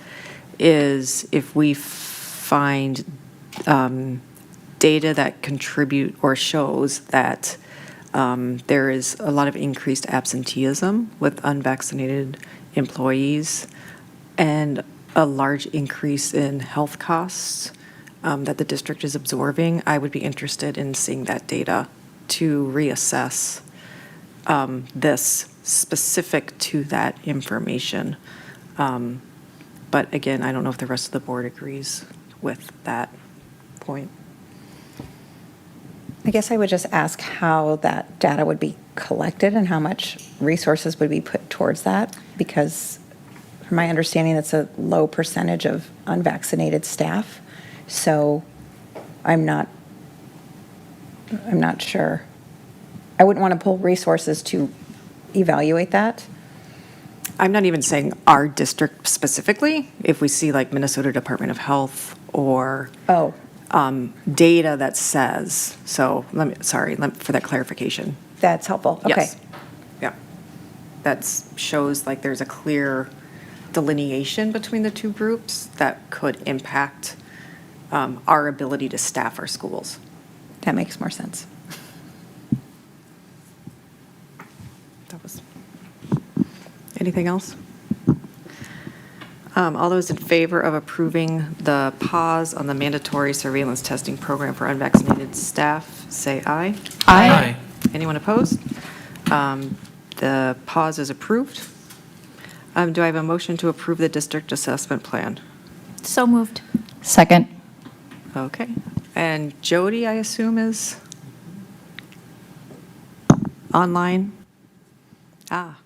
is if we find data that contribute or shows that there is a lot of increased absenteeism with unvaccinated employees and a large increase in health costs that the district is absorbing, I would be interested in seeing that data to reassess this specific to that information. But again, I don't know if the rest of the board agrees with that point. I guess I would just ask how that data would be collected and how much resources would be put towards that, because from my understanding, that's a low percentage of unvaccinated staff. So I'm not sure. I wouldn't want to pull resources to evaluate that. I'm not even saying our district specifically. If we see like Minnesota Department of Health or Oh, data that says, so sorry for that clarification. that's helpful. Okay. Yes. Yeah. That shows like there's a clear delineation between the two groups that could impact our ability to staff our schools. That makes more sense. That was. Anything else? All those in favor of approving the pause on the mandatory surveillance testing program for unvaccinated staff, say aye. Aye. Anyone opposed? The pause is approved. Do I have a motion to approve the district assessment plan? So moved. Second. Okay. And Jody, I assume, is online? Ah.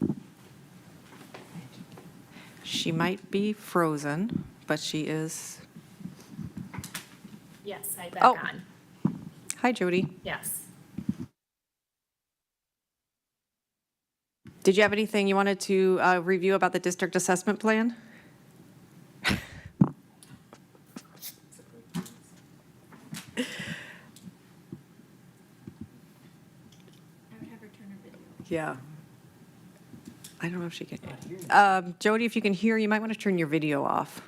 She might be frozen, but she is. Yes, I Oh. on. Hi, Jody. Yes. Did you have anything you wanted to review about the district assessment plan? Yeah. I don't know if she can. Jody, if you can hear, you might want to turn your video off.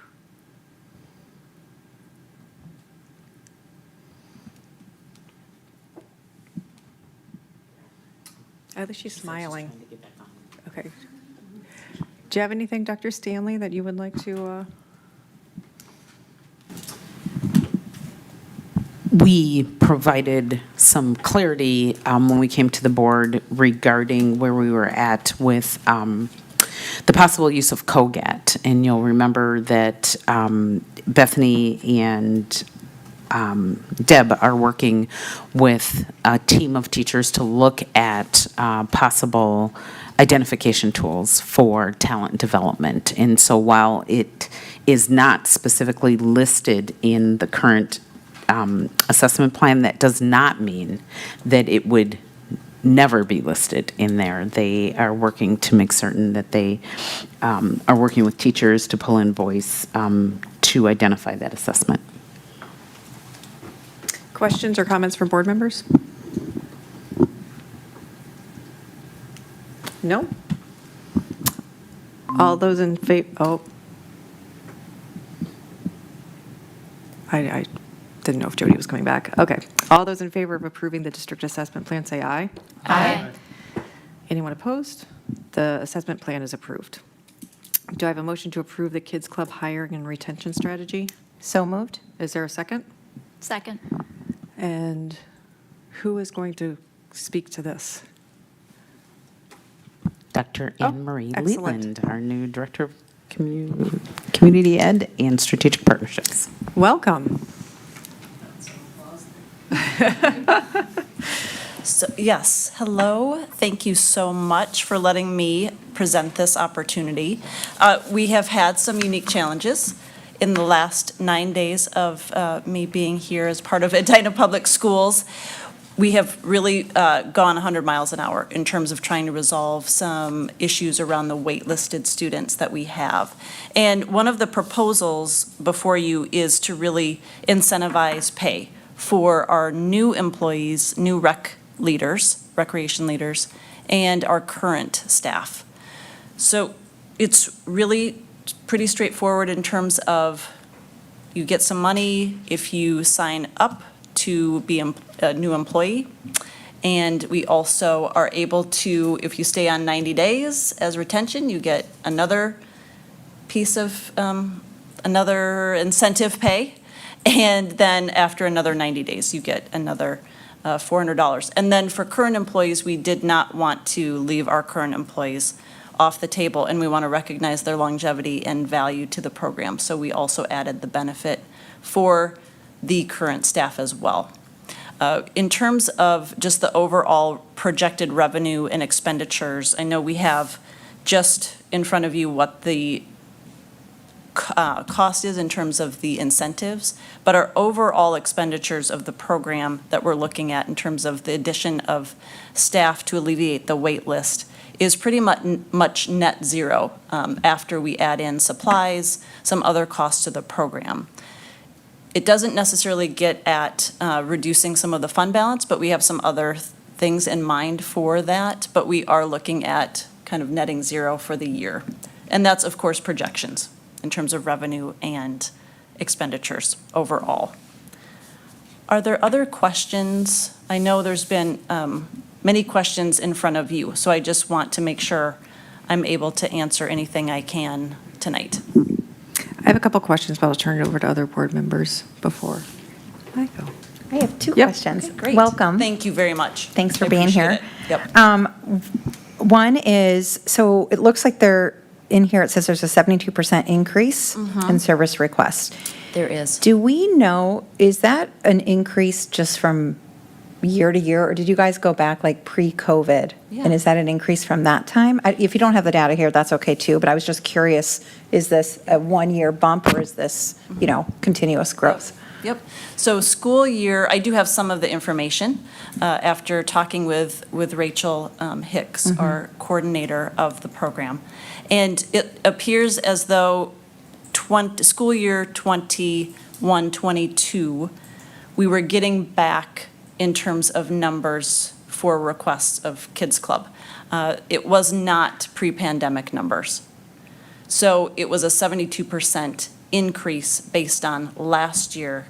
At least she's smiling. Okay. Do you have anything, Dr. Stanley, that you would like to? We provided some clarity when we came to the board regarding where we were at with the possible use of COGAT. And you'll remember that Bethany and Deb are working with a team of teachers to look at possible identification tools for talent development. And so while it is not specifically listed in the current assessment plan, that does not mean that it would never be listed in there. They are working to make certain that they are working with teachers to pull in voice to identify that assessment. Questions or comments from board members? No? All those in favor, oh. I didn't know if Jody was coming back. Okay. All those in favor of approving the district assessment plan, say aye. Aye. Anyone opposed? The assessment plan is approved. Do I have a motion to approve the Kids Club hiring and retention strategy? So moved? Is there a second? Second. And who is going to speak to this? Dr. Oh, Anne Marie excellent. Leland, our new Director of Community Ed and Strategic Partnerships. Welcome. So, yes, hello. Thank you so much for letting me present this opportunity. We have had some unique challenges in the last 9 days of me being here as part of Edina Public Schools. We have really gone 100 miles an hour in terms of trying to resolve some issues around the waitlisted students that we have. And one of the proposals before you is to really incentivize pay for our new employees, new recreation leaders, and our current staff. So it's really pretty straightforward in terms of you get some money if you sign up to be a new employee. And we also are able to, if you stay on 90 days as retention, you get another piece of, another incentive pay. And then after another 90 days, you get another $400. And then for current employees, we did not want to leave our current employees off the table, and we want to recognize their longevity and value to the program. So we also added the benefit for the current staff as well. In terms of just the overall projected revenue and expenditures, I know we have just in front of you what the cost is in terms of the incentives, but our overall expenditures of the program that we're looking at in terms of the addition of staff to alleviate the wait list is pretty much net zero after we add in supplies, some other costs to the program. It doesn't necessarily get at reducing some of the fund balance, but we have some other things in mind for that, but we are looking at kind of netting zero for the year. And that's, of course, projections in terms of revenue and expenditures overall. Are there other questions? I know there's been many questions in front of you, so I just want to make sure I'm able to answer anything I can tonight. I have a couple questions, but I'll turn it over to other board members before I go. I have two Yep. questions. Great. Welcome. Thank you very much. Thanks for I being appreciate here. it. Yep. One is, so it looks like in here, it says there's a 72% increase in service requests. There is. Do we know, is that an increase just from year to year, or did you guys go back like pre-COVID? Yeah. And is that an increase from that time? If you don't have the data here, that's okay too, but I was just curious, is this a one-year bump or is this, continuous growth? Yep. So school year, I do have some of the information after talking with Rachel Hicks, our coordinator of the program. And it appears as though school year 21-22, we were getting back in terms of numbers for requests of Kids Club. It was not pre-pandemic numbers. So it was a 72% increase based on last year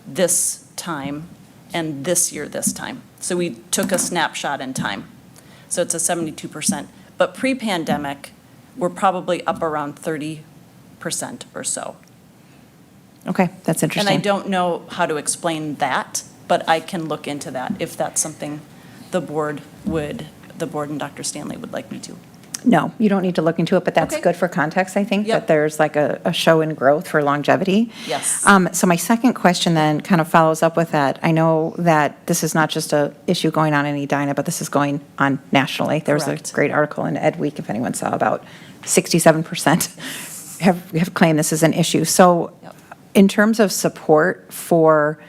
this time and this year this time. So we took a snapshot in time. So it's a 72%. But pre-pandemic, we're probably up around 30% or so. Okay, that's And interesting. I don't know how to explain that, but I can look into that if that's something the board and Dr. Stanley would like me to. No, you don't need to look into it, but that's Okay. good for context, I think, Yep. that there's like a show in growth for longevity. Yes. So my second question then kind of follows up with that. I know that this is not just a issue going on in Edina, but this is going on nationally. There was a Correct. great article in Ed Week, if anyone saw, about 67% have claimed this is an issue. So Yep. in terms of support for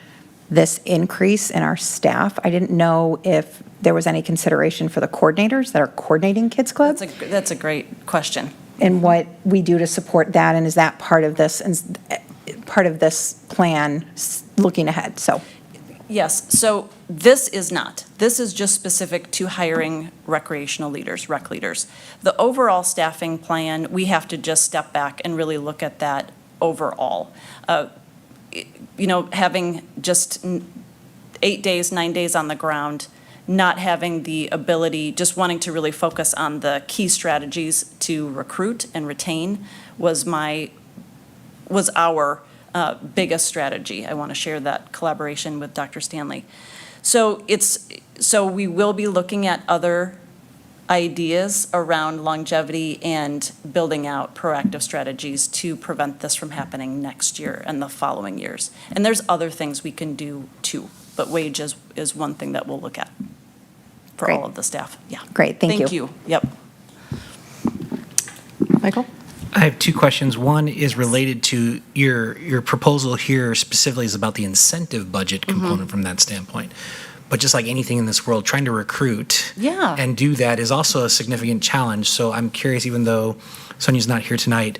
this increase in our staff, I didn't know if there was any consideration for the coordinators that are coordinating Kids Club That's a great question. and what we do to support that, and is that part of this, and part of this plan looking ahead, so. Yes, so this is not. This is just specific to hiring recreational leaders, rec leaders. The overall staffing plan, we have to just step back and really look at that overall. Having just 8 days, 9 days on the ground, not having the ability, just wanting to really focus on the key strategies to recruit and retain was our biggest strategy. I want to share that collaboration with Dr. Stanley. So we will be looking at other ideas around longevity and building out proactive strategies to prevent this from happening next year and the following years. And there's other things we can do too, but wage is one thing that we'll look at for Great. all of the staff. Yeah. Great, thank you. Thank you. Yep. Michael? I have two questions. One is related to your proposal here specifically is about the incentive budget component from that standpoint. But just like anything in this world, trying to recruit Yeah. and do that is also a significant challenge. So I'm curious, even though Sonia's not here tonight,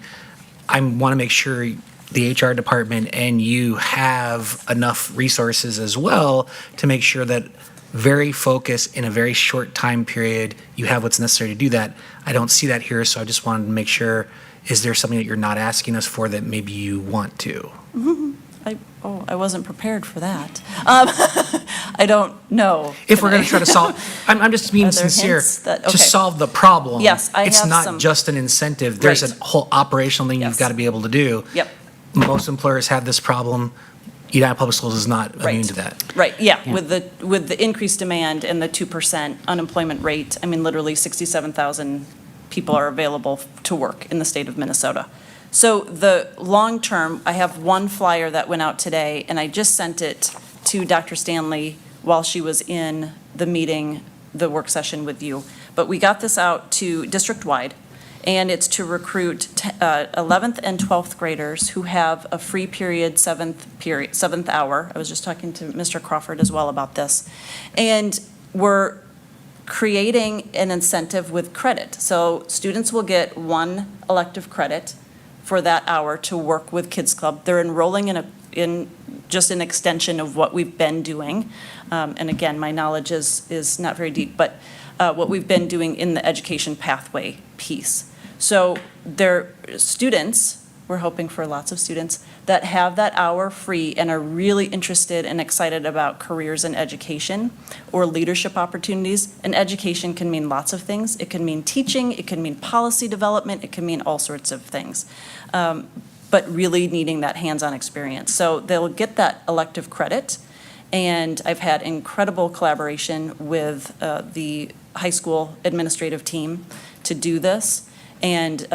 I want to make sure the HR department and you have enough resources as well to make sure that very focused in a very short time period, you have what's necessary to do that. I don't see that here, so I just wanted to make sure, is there something that you're not asking us for that maybe you want to? I wasn't prepared for that. I don't know. If we're going to try to solve, I'm just being Are there sincere, hints that- to okay. solve the problem. Yes, I It's have not some- just an incentive. There's Right. a whole operational thing you've Yes. got to be able to do. Yep. Most employers have this problem. Edina Public Schools is not immune Right. to that. Right, yeah, with the increased demand and the 2% unemployment rate, I mean, literally 67,000 people are available to work in the state of Minnesota. So the long term, I have one flyer that went out today, and I just sent it to Dr. Stanley while she was in the meeting, the work session with you. But we got this out to district-wide, and it's to recruit 11th and 12th graders who have a free period, seventh hour. I was just talking to Mr. Crawford as well about this. And we're creating an incentive with credit. So students will get one elective credit for that hour to work with Kids Club. They're enrolling in just an extension of what we've been doing. And again, my knowledge is not very deep, but what we've been doing in the education pathway piece. So they're students, we're hoping for lots of students, that have that hour free and are really interested and excited about careers in education or leadership opportunities. And education can mean lots of things. It can mean teaching, it can mean policy development, it can mean all sorts of things. But really needing that hands-on experience. So they'll get that elective credit. And I've had incredible collaboration with the high school administrative team to do this. And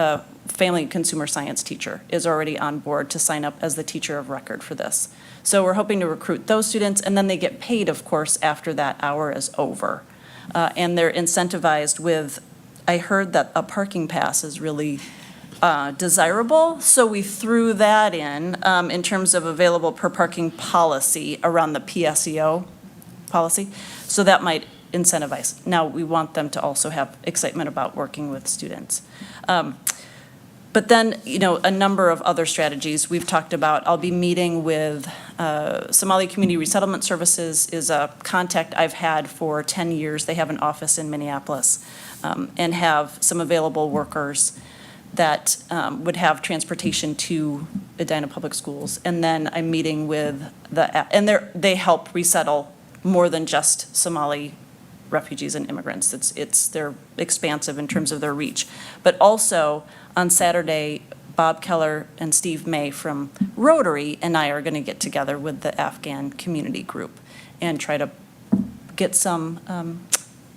family and consumer science teacher is already on board to sign up as the teacher of record for this. So we're hoping to recruit those students, and then they get paid, of course, after that hour is over. And they're incentivized with, I heard that a parking pass is really desirable, so we threw that in terms of available per parking policy around the PSEO policy. So that might incentivize. Now, we want them to also have excitement about working with students. But then, a number of other strategies we've talked about. I'll be meeting with Somali Community Resettlement Services is a contact I've had for 10 years. They have an office in Minneapolis and have some available workers that would have transportation to Edina Public Schools. And then I'm meeting with they help resettle more than just Somali refugees and immigrants. They're expansive in terms of their reach. But also, on Saturday, Bob Keller and Steve May from Rotary and I are going to get together with the Afghan community group and try to get some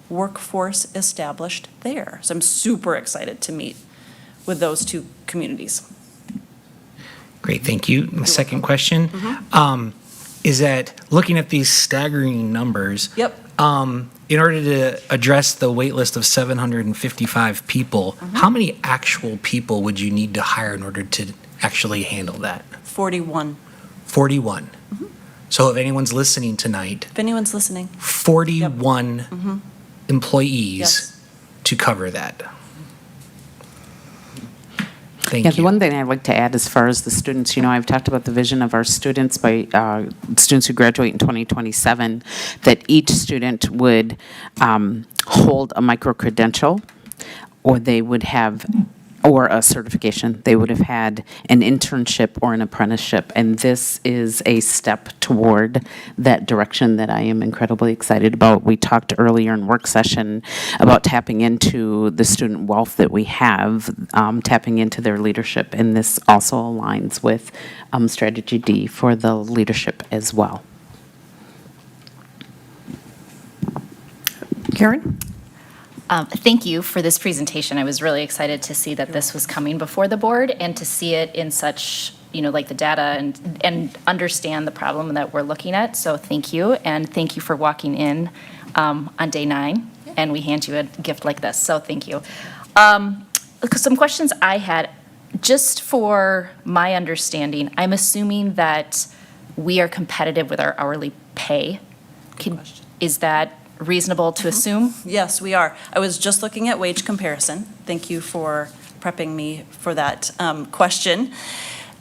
workforce established there. So I'm super excited to meet with those two communities. Great, thank you. My second question is that looking at these staggering numbers. Yep. In order to address the wait list of 755 people, how many actual people would you need to hire in order to actually handle that? 41. 41. So if anyone's listening tonight, If anyone's listening. 41 employees Yes. to cover that. Thank Yeah, you. the one thing I'd like to add as far as the students, I've talked about the vision of our students by students who graduate in 2027, that each student would hold a micro-credential, or they would have or a certification. They would have had an internship or an apprenticeship, and this is a step toward that direction that I am incredibly excited about. We talked earlier in work session about tapping into the student wealth that we have, tapping into their leadership, and this also aligns with Strategy D for the leadership as well. Karen? Thank you for this presentation. I was really excited to see that this was coming before the board and to see it in such, like the data and understand the problem that we're looking at. So thank you, and thank you for walking in on day 9, and we hand you a gift like this, so thank you. Some questions I had, just for my understanding, I'm assuming that we are competitive with our hourly pay. Is that reasonable to assume? Yes, we are. I was just looking at wage comparison. Thank you for prepping me for that question.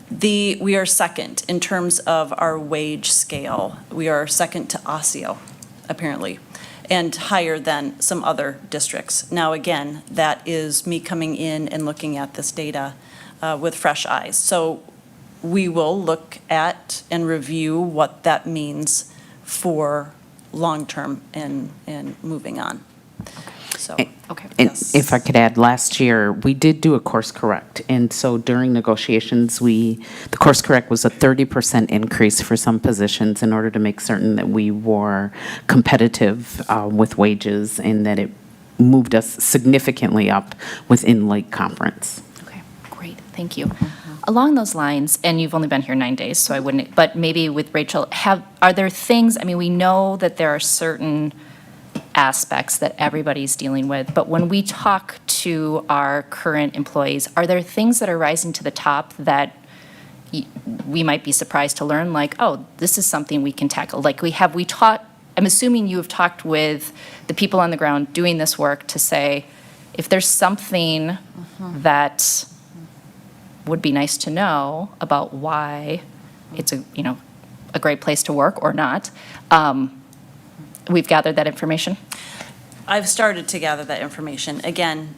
We are second in terms of our wage scale. We are second to Osseo, apparently, and higher than some other districts. Now, again, that is me coming in and looking at this data with fresh eyes. So we will look at and review what that means for long-term and moving on. So, Okay. And yes. if I could add, last year, we did do a course correct. And so during negotiations, the course correct was a 30% increase for some positions in order to make certain that we were competitive with wages and that it moved us significantly up within Lake Conference. Okay, great, thank you. Along those lines, and you've only been here 9 days, so I wouldn't, but maybe with Rachel, are there things, we know that there are certain aspects that everybody's dealing with, but when we talk to our current employees, are there things that are rising to the top that we might be surprised to learn, like, oh, this is something we can tackle? Like, I'm assuming you have talked with the people on the ground doing this work to say, if there's something that would be nice to know about why it's a great place to work or not. We've gathered that information. I've started to gather that information. Again,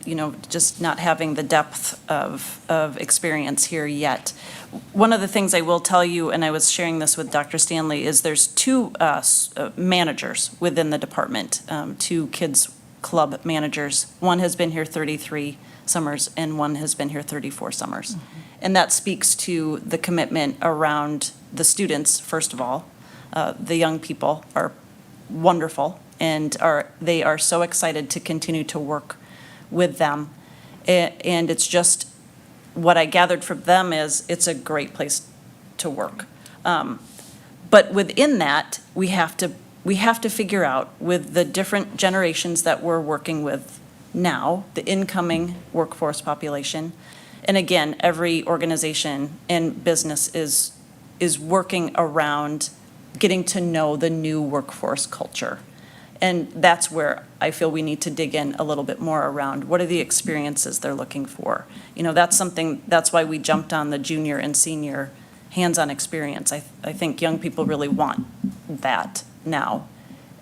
just not having the depth of experience here yet. One of the things I will tell you, and I was sharing this with Dr. Stanley, is there's 2 managers within the department, 2 kids club managers. One has been here 33 summers and one has been here 34 summers. And that speaks to the commitment around the students, first of all. The young people are wonderful and they are so excited to continue to work with them. And it's just, what I gathered from them is it's a great place to work. But within that, we have to figure out, with the different generations that we're working with now, the incoming workforce population, and again, every organization and business is working around getting to know the new workforce culture. And that's where I feel we need to dig in a little bit more around what are the experiences they're looking for. That's why we jumped on the junior and senior hands-on experience. I think young people really want that now.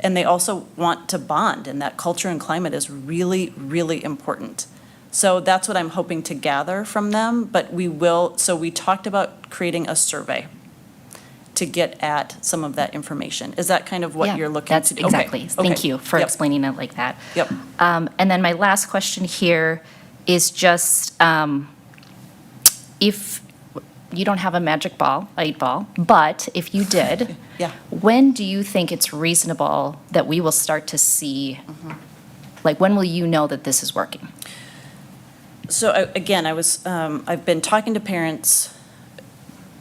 And they also want to bond, and that culture and climate is really, really important. So that's what I'm hoping to gather from them, but so we talked about creating a survey to get at some of that information. Is that kind of what you're looking to do? Exactly. Okay. Thank you for explaining it like that. Yep. And then my last question here is just, if you don't have a magic ball, 8-ball, but if you did, Yeah. when do you think it's reasonable that we will start to see, like, when will you know that this is working? So again, I've been talking to parents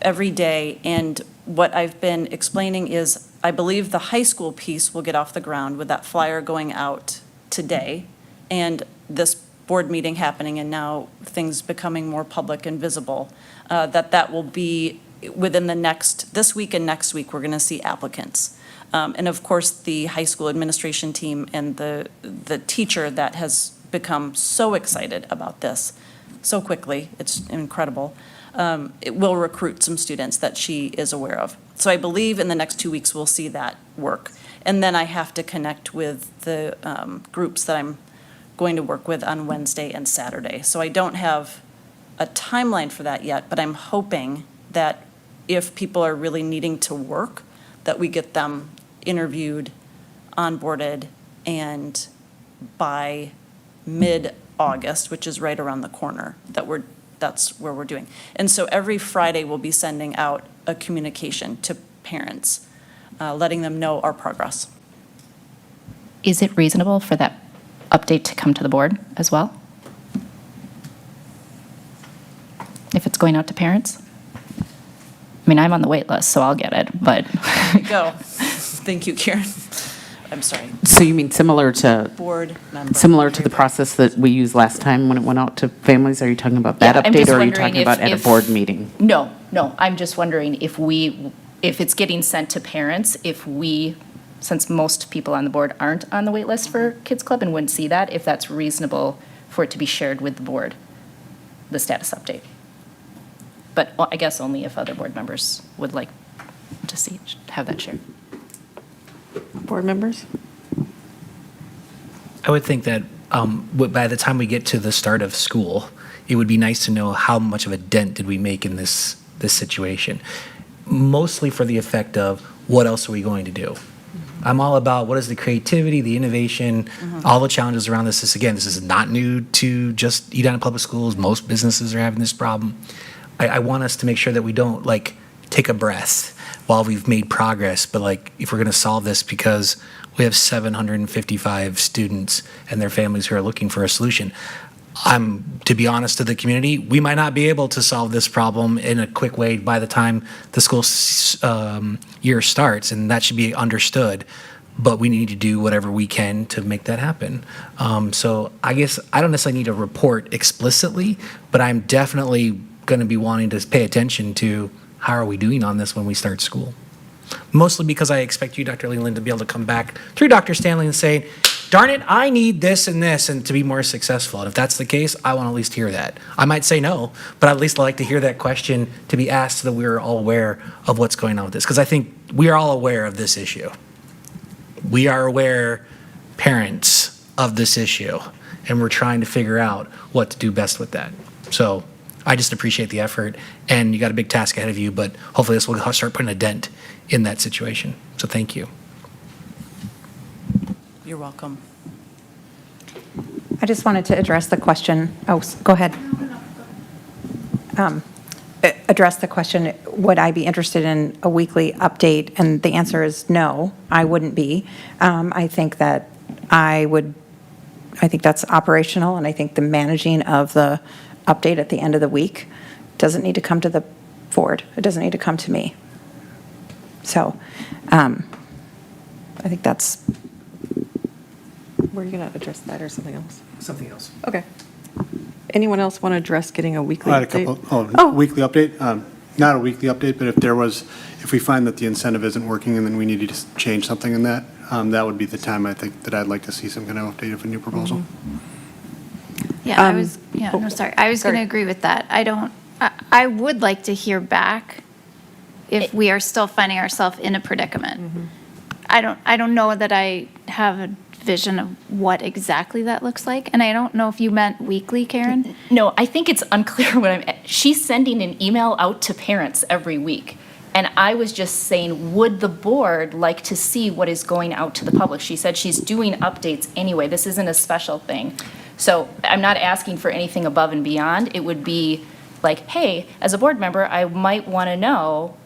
every day, and what I've been explaining is I believe the high school piece will get off the ground with that flyer going out today and this board meeting happening and now things becoming more public and visible, that will be within this week and next week, we're going to see applicants. And of course, the high school administration team and the teacher that has become so excited about this so quickly, it's incredible. It will recruit some students that she is aware of. So I believe in the next 2 weeks, we'll see that work. And then I have to connect with the groups that I'm going to work with on Wednesday and Saturday. So I don't have a timeline for that yet, but I'm hoping that if people are really needing to work, that we get them interviewed, onboarded, and by mid-August, which is right around the corner, that's where we're doing. And so every Friday, we'll be sending out a communication to parents, letting them know our progress. Is it reasonable for that update to come to the board as well? If it's going out to parents? I mean, I'm on the wait list, so I'll get it, but. Go. Thank you, Karen. I'm sorry. So you mean similar to Board member. Similar to the process that we used last time when it went out to families? Are you talking about that Yeah, I'm update, just or are you wondering talking about at a if- board meeting? No, I'm just wondering if it's getting sent to parents, since most people on the board aren't on the wait list for Kids Club and wouldn't see that, if that's reasonable for it to be shared with the board, the status update. But I guess only if other board members would like to have that shared. Board members? I would think that by the time we get to the start of school, it would be nice to know how much of a dent did we make in this situation. Mostly for the effect of what else are we going to do? I'm all about what is the creativity, the innovation, all the challenges around this. This is not new to just Edina Public Schools. Most businesses are having this problem. I want us to make sure that we don't take a breath while we've made progress, but if we're going to solve this, because we have 755 students and their families who are looking for a solution. To be honest to the community, we might not be able to solve this problem in a quick way by the time the school year starts, and that should be understood. But we need to do whatever we can to make that happen. So I guess I don't necessarily need a report explicitly, but I'm definitely going to be wanting to pay attention to how are we doing on this when we start school. Mostly because I expect you, Dr. Leland, to be able to come back through Dr. Stanley and say, darn it, I need this and this, and to be more successful. And if that's the case, I want to at least hear that. I might say no, but I'd at least like to hear that question to be asked so that we're all aware of what's going on with this. Because I think we are all aware of this issue. We are aware, parents, of this issue, and we're trying to figure out what to do best with that. So I just appreciate the effort, and you got a big task ahead of you, but hopefully this will start putting a dent in that situation. So thank you. You're welcome. I just wanted to address the question. Go ahead. Address the question, would I be interested in a weekly update? And the answer is no, I wouldn't be. I think that I think that's operational, and I think the managing of the update at the end of the week doesn't need to come to the board. It doesn't need to come to me. So I think that's. Were you going to address that or something else? Something else. Okay. Anyone else want to address getting a weekly I had a update? couple, weekly update, not a weekly update, but if we find that the incentive isn't working and then we need to change something in that, that would be the time I think that I'd like to see some kind of update of a new proposal. Yeah, I was going to agree with that. I would like to hear back if we are still finding ourselves in a predicament. I don't know that I have a vision of what exactly that looks like, and I don't know if you meant weekly, Karen? No, I think it's unclear she's sending an email out to parents every week. And I was just saying, would the board like to see what is going out to the public? She said she's doing updates anyway. This isn't a special thing. So I'm not asking for anything above and beyond. It would be like, hey, as a board member, I might want to know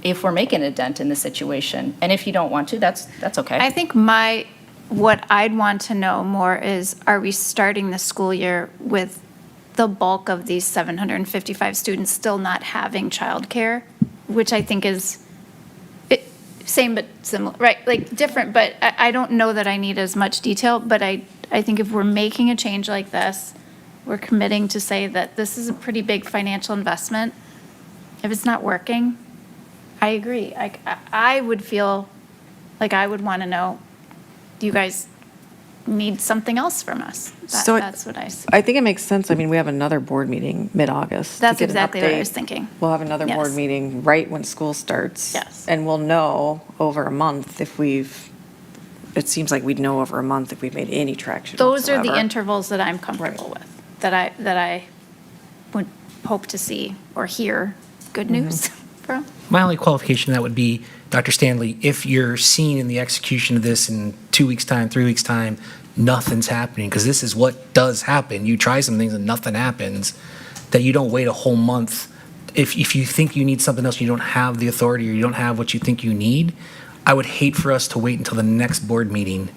if we're making a dent in the situation. And if you don't want to, that's okay. I think what I'd want to know more is, are we starting the school year with the bulk of these 755 students still not having childcare, which I think is same but similar, right? Different, but I don't know that I need as much detail, but I think if we're making a change like this, we're committing to say that this is a pretty big financial investment. If it's not working, I agree. I would feel like I would want to know, do you guys need something else from us? That's what I see. I think it makes sense. I mean, we have another board meeting mid-August. That's exactly what I was thinking. We'll have another board Yes. meeting right when school starts. Yes. And we'll know over a month it seems like we'd know over a month if we've made any traction Those are the whatsoever. intervals that I'm comfortable with, that I would hope to see or hear good news from. My only qualification to that would be, Dr. Stanley, if you're seeing in the execution of this in 2 weeks' time, 3 weeks' time, nothing's happening, because this is what does happen. You try some things and nothing happens, that you don't wait a whole month. If you think you need something else, you don't have the authority or you don't have what you think you need, I would hate for us to wait until the next board meeting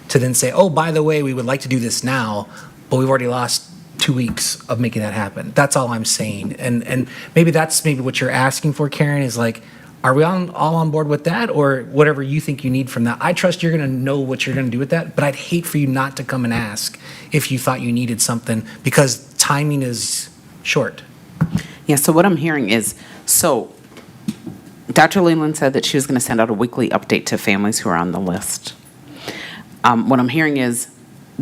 to then say, oh, by the way, we would like to do this now, but we've already lost 2 weeks of making that happen. That's all I'm saying. And maybe that's maybe what you're asking for, Karen, is like, are we all on board with that, or whatever you think you need from that? I trust you're going to know what you're going to do with that, but I'd hate for you not to come and ask if you thought you needed something, because timing is short. Yeah, so what I'm hearing is, so Dr. Leland said that she was going to send out a weekly update to families who are on the list. What I'm hearing is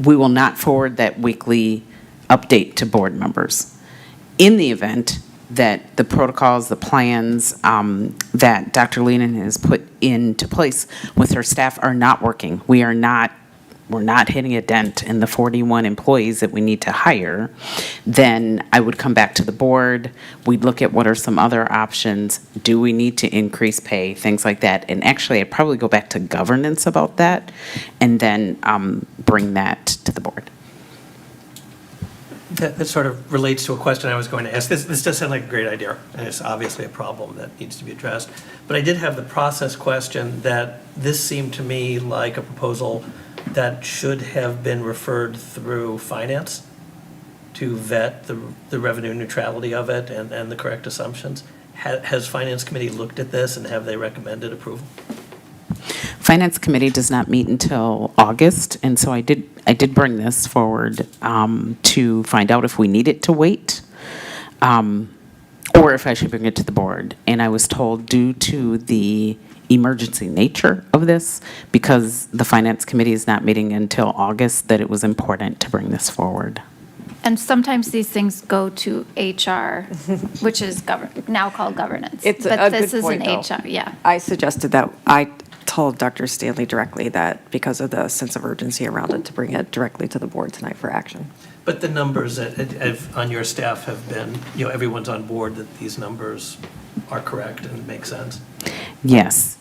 we will not forward that weekly update to board members. In the event that the protocols, the plans that Dr. Leland has put into place with her staff are not working, we're not hitting a dent in the 41 employees that we need to hire, then I would come back to the board. We'd look at what are some other options. Do we need to increase pay? Things like that. And actually, I'd probably go back to governance about that and then bring that to the board. That sort of relates to a question I was going to ask. This does sound like a great idea, and it's obviously a problem that needs to be addressed. But I did have the process question that this seemed to me like a proposal that should have been referred through finance to vet the revenue neutrality of it and the correct assumptions. Has Finance Committee looked at this, and have they recommended approval? Finance Committee does not meet until August, and so I did bring this forward to find out if we needed to wait or if I should bring it to the board. And I was told, due to the emergency nature of this, because the Finance Committee is not meeting until August, that it was important to bring this forward. And sometimes these things go to HR, which is now called governance. It's but a this good is point, an though. HR, yeah. I suggested that, I told Dr. Stanley directly that because of the sense of urgency around it, to bring it directly to the board tonight for action. But the numbers on your staff have been, everyone's on board that these numbers are correct and make sense? Yes.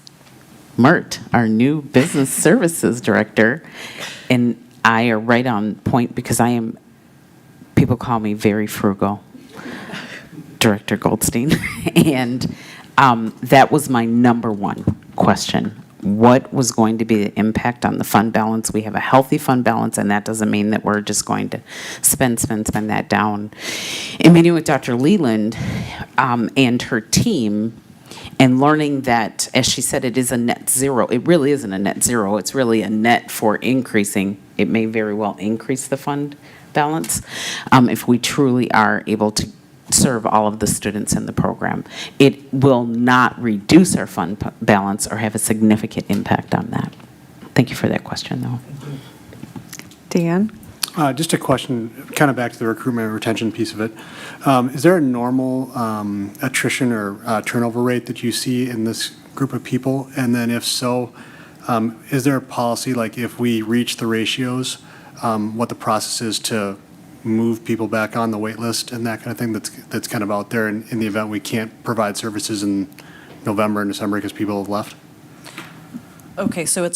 Mert, our new business services director, and I are right on point because people call me very frugal, Director Goldstein. And that was my number one question. What was going to be the impact on the fund balance? We have a healthy fund balance, and that doesn't mean that we're just going to spend that down. In meeting with Dr. Leland and her team, and learning that, as she said, it is a net zero. It really isn't a net zero. It's really a net for increasing. It may very well increase the fund balance if we truly are able to serve all of the students in the program. It will not reduce our fund balance or have a significant impact on that. Thank you for that question, though. Dan? Just a question, kind of back to the recruitment and retention piece of it. Is there a normal attrition or turnover rate that you see in this group of people? And then if so, is there a policy, like if we reach the ratios, what the process is to move people back on the wait list and that kind of thing that's kind of out there in the event we can't provide services in November and December because people have left? Okay, so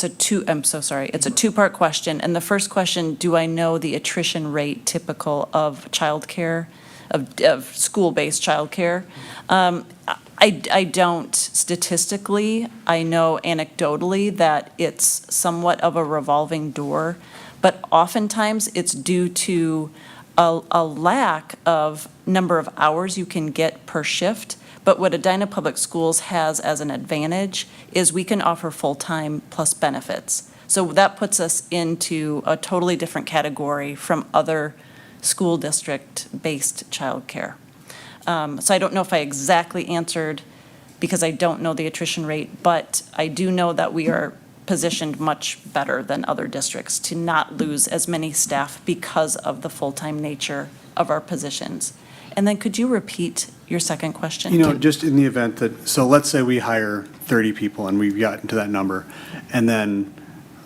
I'm so sorry. It's a two-part question. And the first question, do I know the attrition rate typical of childcare, of school-based childcare? I don't statistically. I know anecdotally that it's somewhat of a revolving door, but oftentimes it's due to a lack of number of hours you can get per shift. But what Edina Public Schools has as an advantage is we can offer full-time plus benefits. So that puts us into a totally different category from other school district-based childcare. So I don't know if I exactly answered, because I don't know the attrition rate, but I do know that we are positioned much better than other districts to not lose as many staff because of the full-time nature of our positions. And then could you repeat your second question? Just in the event that, so let's say we hire 30 people and we've gotten to that number, and then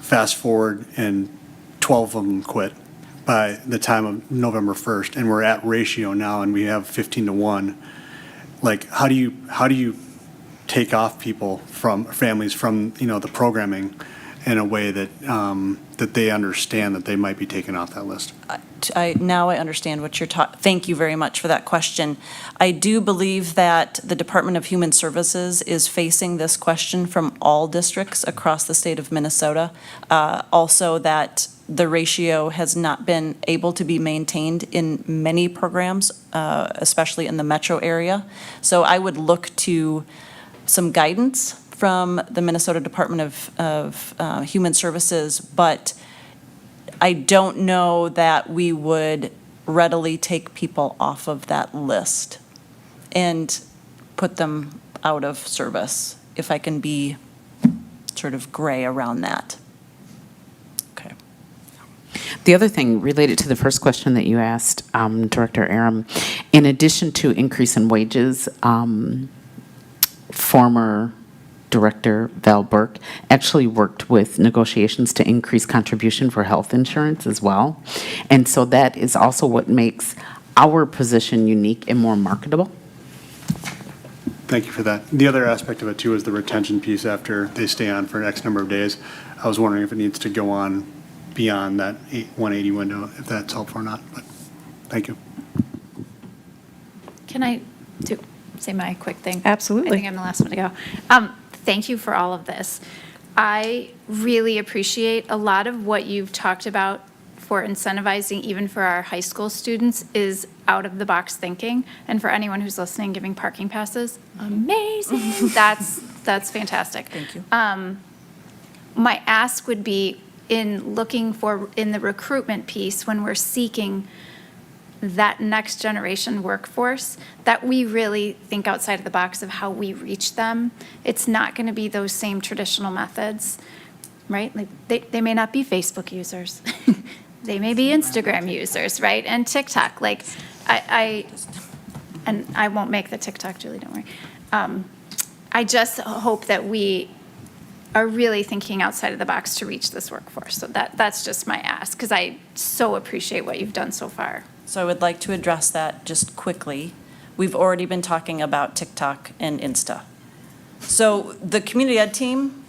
fast forward and 12 of them quit by the time of November 1st, and we're at ratio now, and we have 15-1, like, how do you take off people from, families from, the programming in a way that, that they understand that they might be taken off that list? Now I understand what you're thank you very much for that question. I do believe that the Department of Human Services is facing this question from all districts across the state of Minnesota. Also that the ratio has not been able to be maintained in many programs, especially in the metro area. So I would look to some guidance from the Minnesota Department of Human Services, but I don't know that we would readily take people off of that list and put them out of service, if I can be sort of gray around that. Okay. The other thing related to the first question that you asked, Director Aram, in addition to increase in wages, former Director Val Burke actually worked with negotiations to increase contribution for health insurance as well. And so that is also what makes our position unique and more marketable. Thank you for that. The other aspect of it too is the retention piece after they stay on for X number of days. I was wondering if it needs to go on beyond that 180 window, if that's helpful or not, but thank you. Can I say my quick thing? Absolutely. I think I'm the last one to go. Thank you for all of this. I really appreciate a lot of what you've talked about for incentivizing, even for our high school students, is out-of-the-box thinking. And for anyone who's listening, giving parking passes, amazing. That's fantastic. Thank you. My ask would be, in looking for, in the recruitment piece, when we're seeking that next generation workforce, that we really think outside of the box of how we reach them. It's not going to be those same traditional methods, right? Like they may not be Facebook users. They may be Instagram users, right? And TikTok. Like and I won't make the TikTok, Julie, don't worry. I just hope that we are really thinking outside of the box to reach this workforce. So that's just my ask, because I so appreciate what you've done so far. So I would like to address that just quickly. We've already been talking about TikTok and Insta. So the community ed team,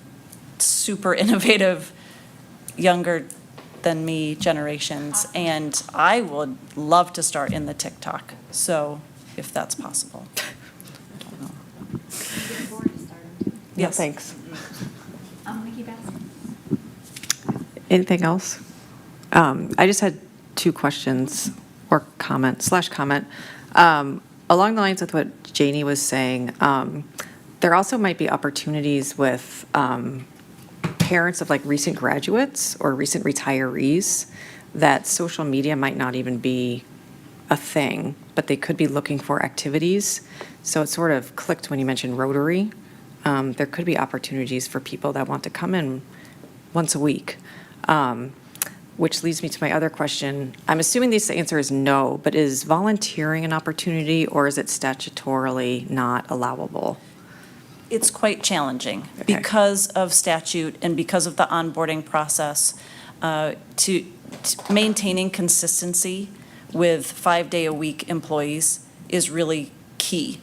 super innovative, younger than me generations, and I would love to start in the TikTok. So if that's possible. I don't know. Yes. Thanks. Nikki Bass. Anything else? I just had two questions or comment. Along the lines with what Janie was saying, there also might be opportunities with parents of like recent graduates or recent retirees that social media might not even be a thing, but they could be looking for activities. So it sort of clicked when you mentioned Rotary. There could be opportunities for people that want to come in once a week. Which leads me to my other question. I'm assuming this answer is no, but is volunteering an opportunity, or is it statutorily not allowable? It's quite challenging Okay. because of statute and because of the onboarding process. To maintaining consistency with 5-day-a-week employees is really key.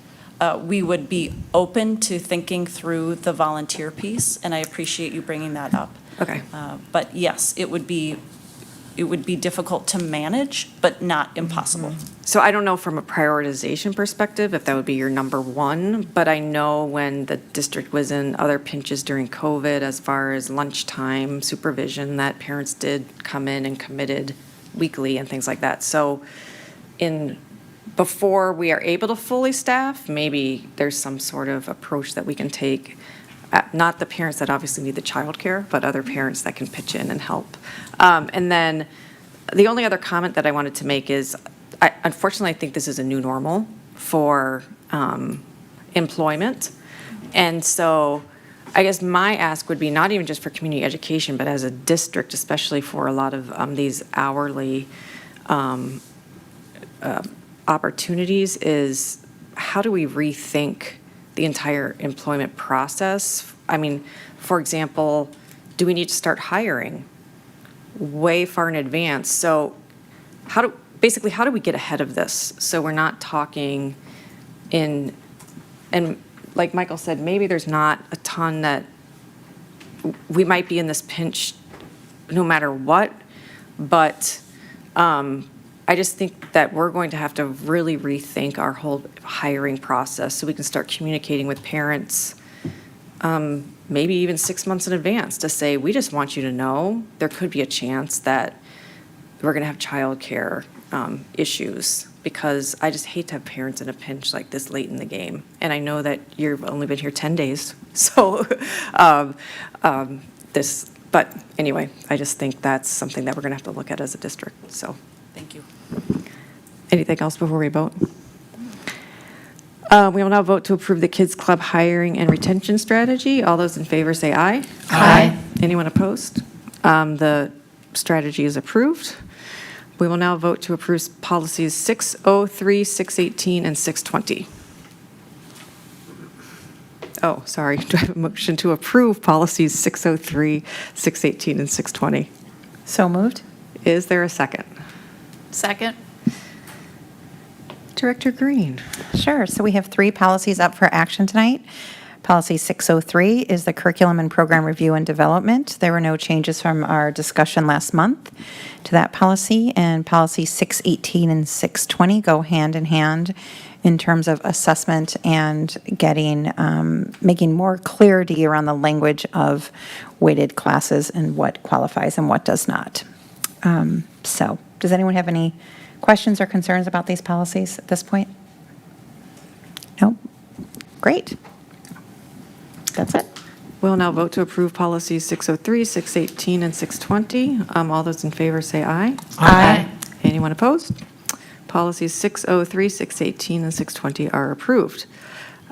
We would be open to thinking through the volunteer piece, and I appreciate you bringing that up. Okay. But yes, it would be difficult to manage, but not impossible. So I don't know from a prioritization perspective if that would be your number one, but I know when the district was in other pinches during COVID, as far as lunchtime supervision, that parents did come in and committed weekly and things like that. So before we are able to fully staff, maybe there's some sort of approach that we can take. Not the parents that obviously need the childcare, but other parents that can pitch in and help. And then the only other comment that I wanted to make is, unfortunately, I think this is a new normal for employment. And so I guess my ask would be not even just for community education, but as a district, especially for a lot of these hourly opportunities, is how do we rethink the entire employment process? I mean, for example, do we need to start hiring way far in advance? So basically, how do we get ahead of this? So we're not talking and like Michael said, maybe there's not a ton that, we might be in this pinch no matter what, but I just think that we're going to have to really rethink our whole hiring process so we can start communicating with parents, maybe even 6 months in advance to say, we just want you to know there could be a chance that we're going to have childcare issues, because I just hate to have parents in a pinch like this late in the game. And I know that you've only been here 10 days, so but anyway, I just think that's something that we're going to have to look at as a district, so. Thank you. Anything else before we vote? We will now vote to approve the Kids Club hiring and retention strategy. All those in favor say aye. Aye. Anyone opposed? The strategy is approved. We will now vote to approve policies 603, 618, and 620. Oh, sorry. Do I have a motion to approve policies 603, 618, and 620? So moved? Is there a second? Second. Director Green. Sure. So we have 3 policies up for action tonight. Policy 603 is the curriculum and program review and development. There were no changes from our discussion last month to that policy. And policy 618 and 620 go hand in hand in terms of assessment and getting, making more clarity around the language of weighted classes and what qualifies and what does not. So does anyone have any questions or concerns about these policies at this point? No? Great. That's it. We'll now vote to approve policies 603, 618, and 620. All those in favor say aye. Aye. Anyone opposed? Policies 603, 618, and 620 are approved.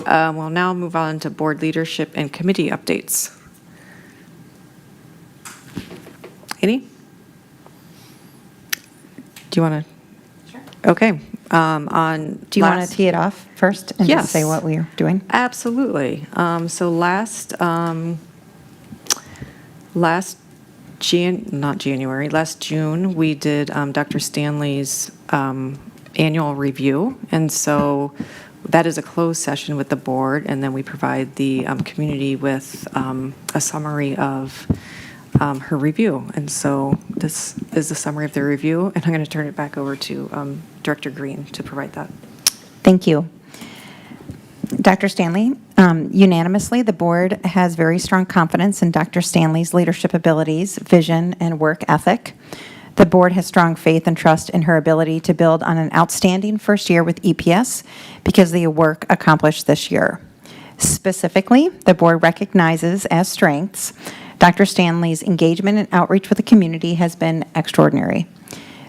We'll now move on to board leadership and committee updates. Any? Do you want to? Sure. Okay. Do you want to tee it off first and just say what we're doing? Absolutely. So last June, we did Dr. Stanley's annual review. And so that is a closed session with the board, and then we provide the community with a summary of her review. And so this is the summary of the review, and I'm going to turn it back over to Director Green to provide that. Thank you. Dr. Stanley, unanimously, the board has very strong confidence in Dr. Stanley's leadership abilities, vision, and work ethic. The board has strong faith and trust in her ability to build on an outstanding first year with EPS because of the work accomplished this year. Specifically, the board recognizes as strengths Dr. Stanley's engagement and outreach with the community has been extraordinary.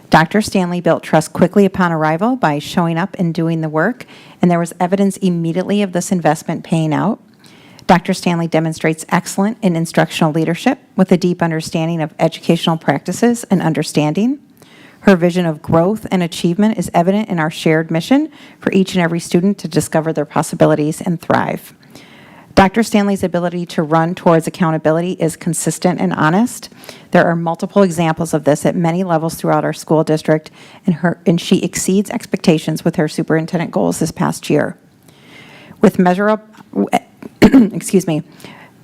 Dr. Stanley built trust quickly upon arrival by showing up and doing the work, and there was evidence immediately of this investment paying out. Dr. Stanley demonstrates excellent and instructional leadership with a deep understanding of educational practices and understanding. Her vision of growth and achievement is evident in our shared mission for each and every student to discover their possibilities and thrive. Dr. Stanley's ability to run towards accountability is consistent and honest. There are multiple examples of this at many levels throughout our school district, and she exceeds expectations with her superintendent goals this past year. With measurable,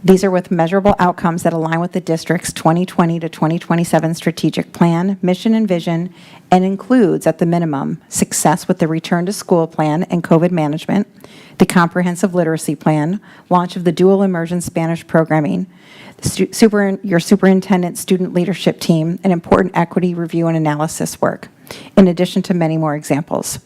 these are with measurable outcomes that align with the district's 2020 to 2027 strategic plan, mission, and vision, and includes, at the minimum, success with the return to school plan and COVID management, the comprehensive literacy plan, launch of the dual immersion Spanish programming, your superintendent student leadership team, and important equity review and analysis work, in addition to many more examples.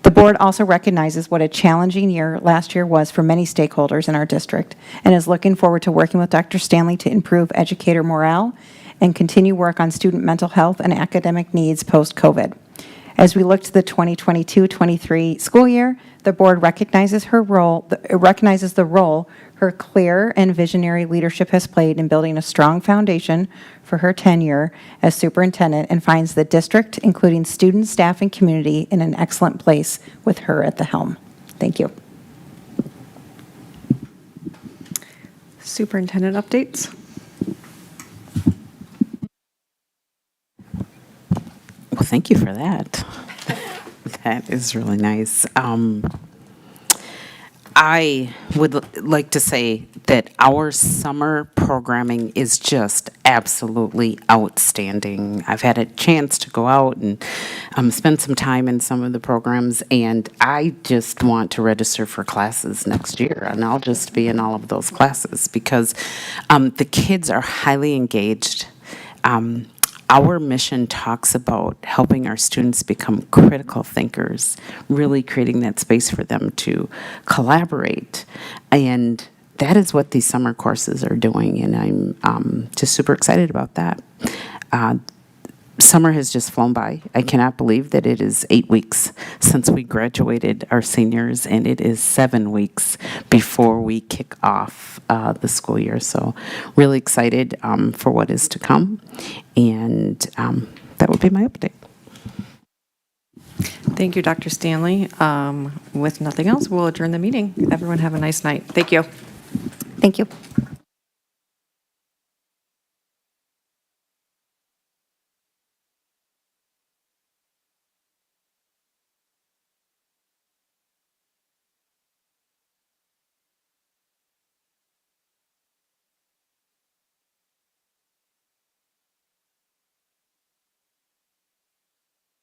The board also recognizes what a challenging year last year was for many stakeholders in our district and is looking forward to working with Dr. Stanley to improve educator morale and continue work on student mental health and academic needs post-COVID. As we look to the 2022-23 school year, the board recognizes the role her clear and visionary leadership has played in building a strong foundation for her tenure as superintendent and finds the district, including students, staff, and community, in an excellent place with her at the helm. Thank you. Superintendent updates. thank you for that. That is really nice. I would like to say that our summer programming is just absolutely outstanding. I've had a chance to go out and spend some time in some of the programs, and I just want to register for classes next year, and I'll just be in all of those classes because the kids are highly engaged. Our mission talks about helping our students become critical thinkers, really creating that space for them to collaborate. And that is what these summer courses are doing, and I'm just super excited about that. Summer has just flown by. I cannot believe that it is 8 weeks since we graduated our seniors, and it is 7 weeks before we kick off the school year. So really excited for what is to come, and that would be my update. Thank you, Dr. Stanley. With nothing else, we'll adjourn the meeting. Everyone have a nice night. Thank you. Thank you.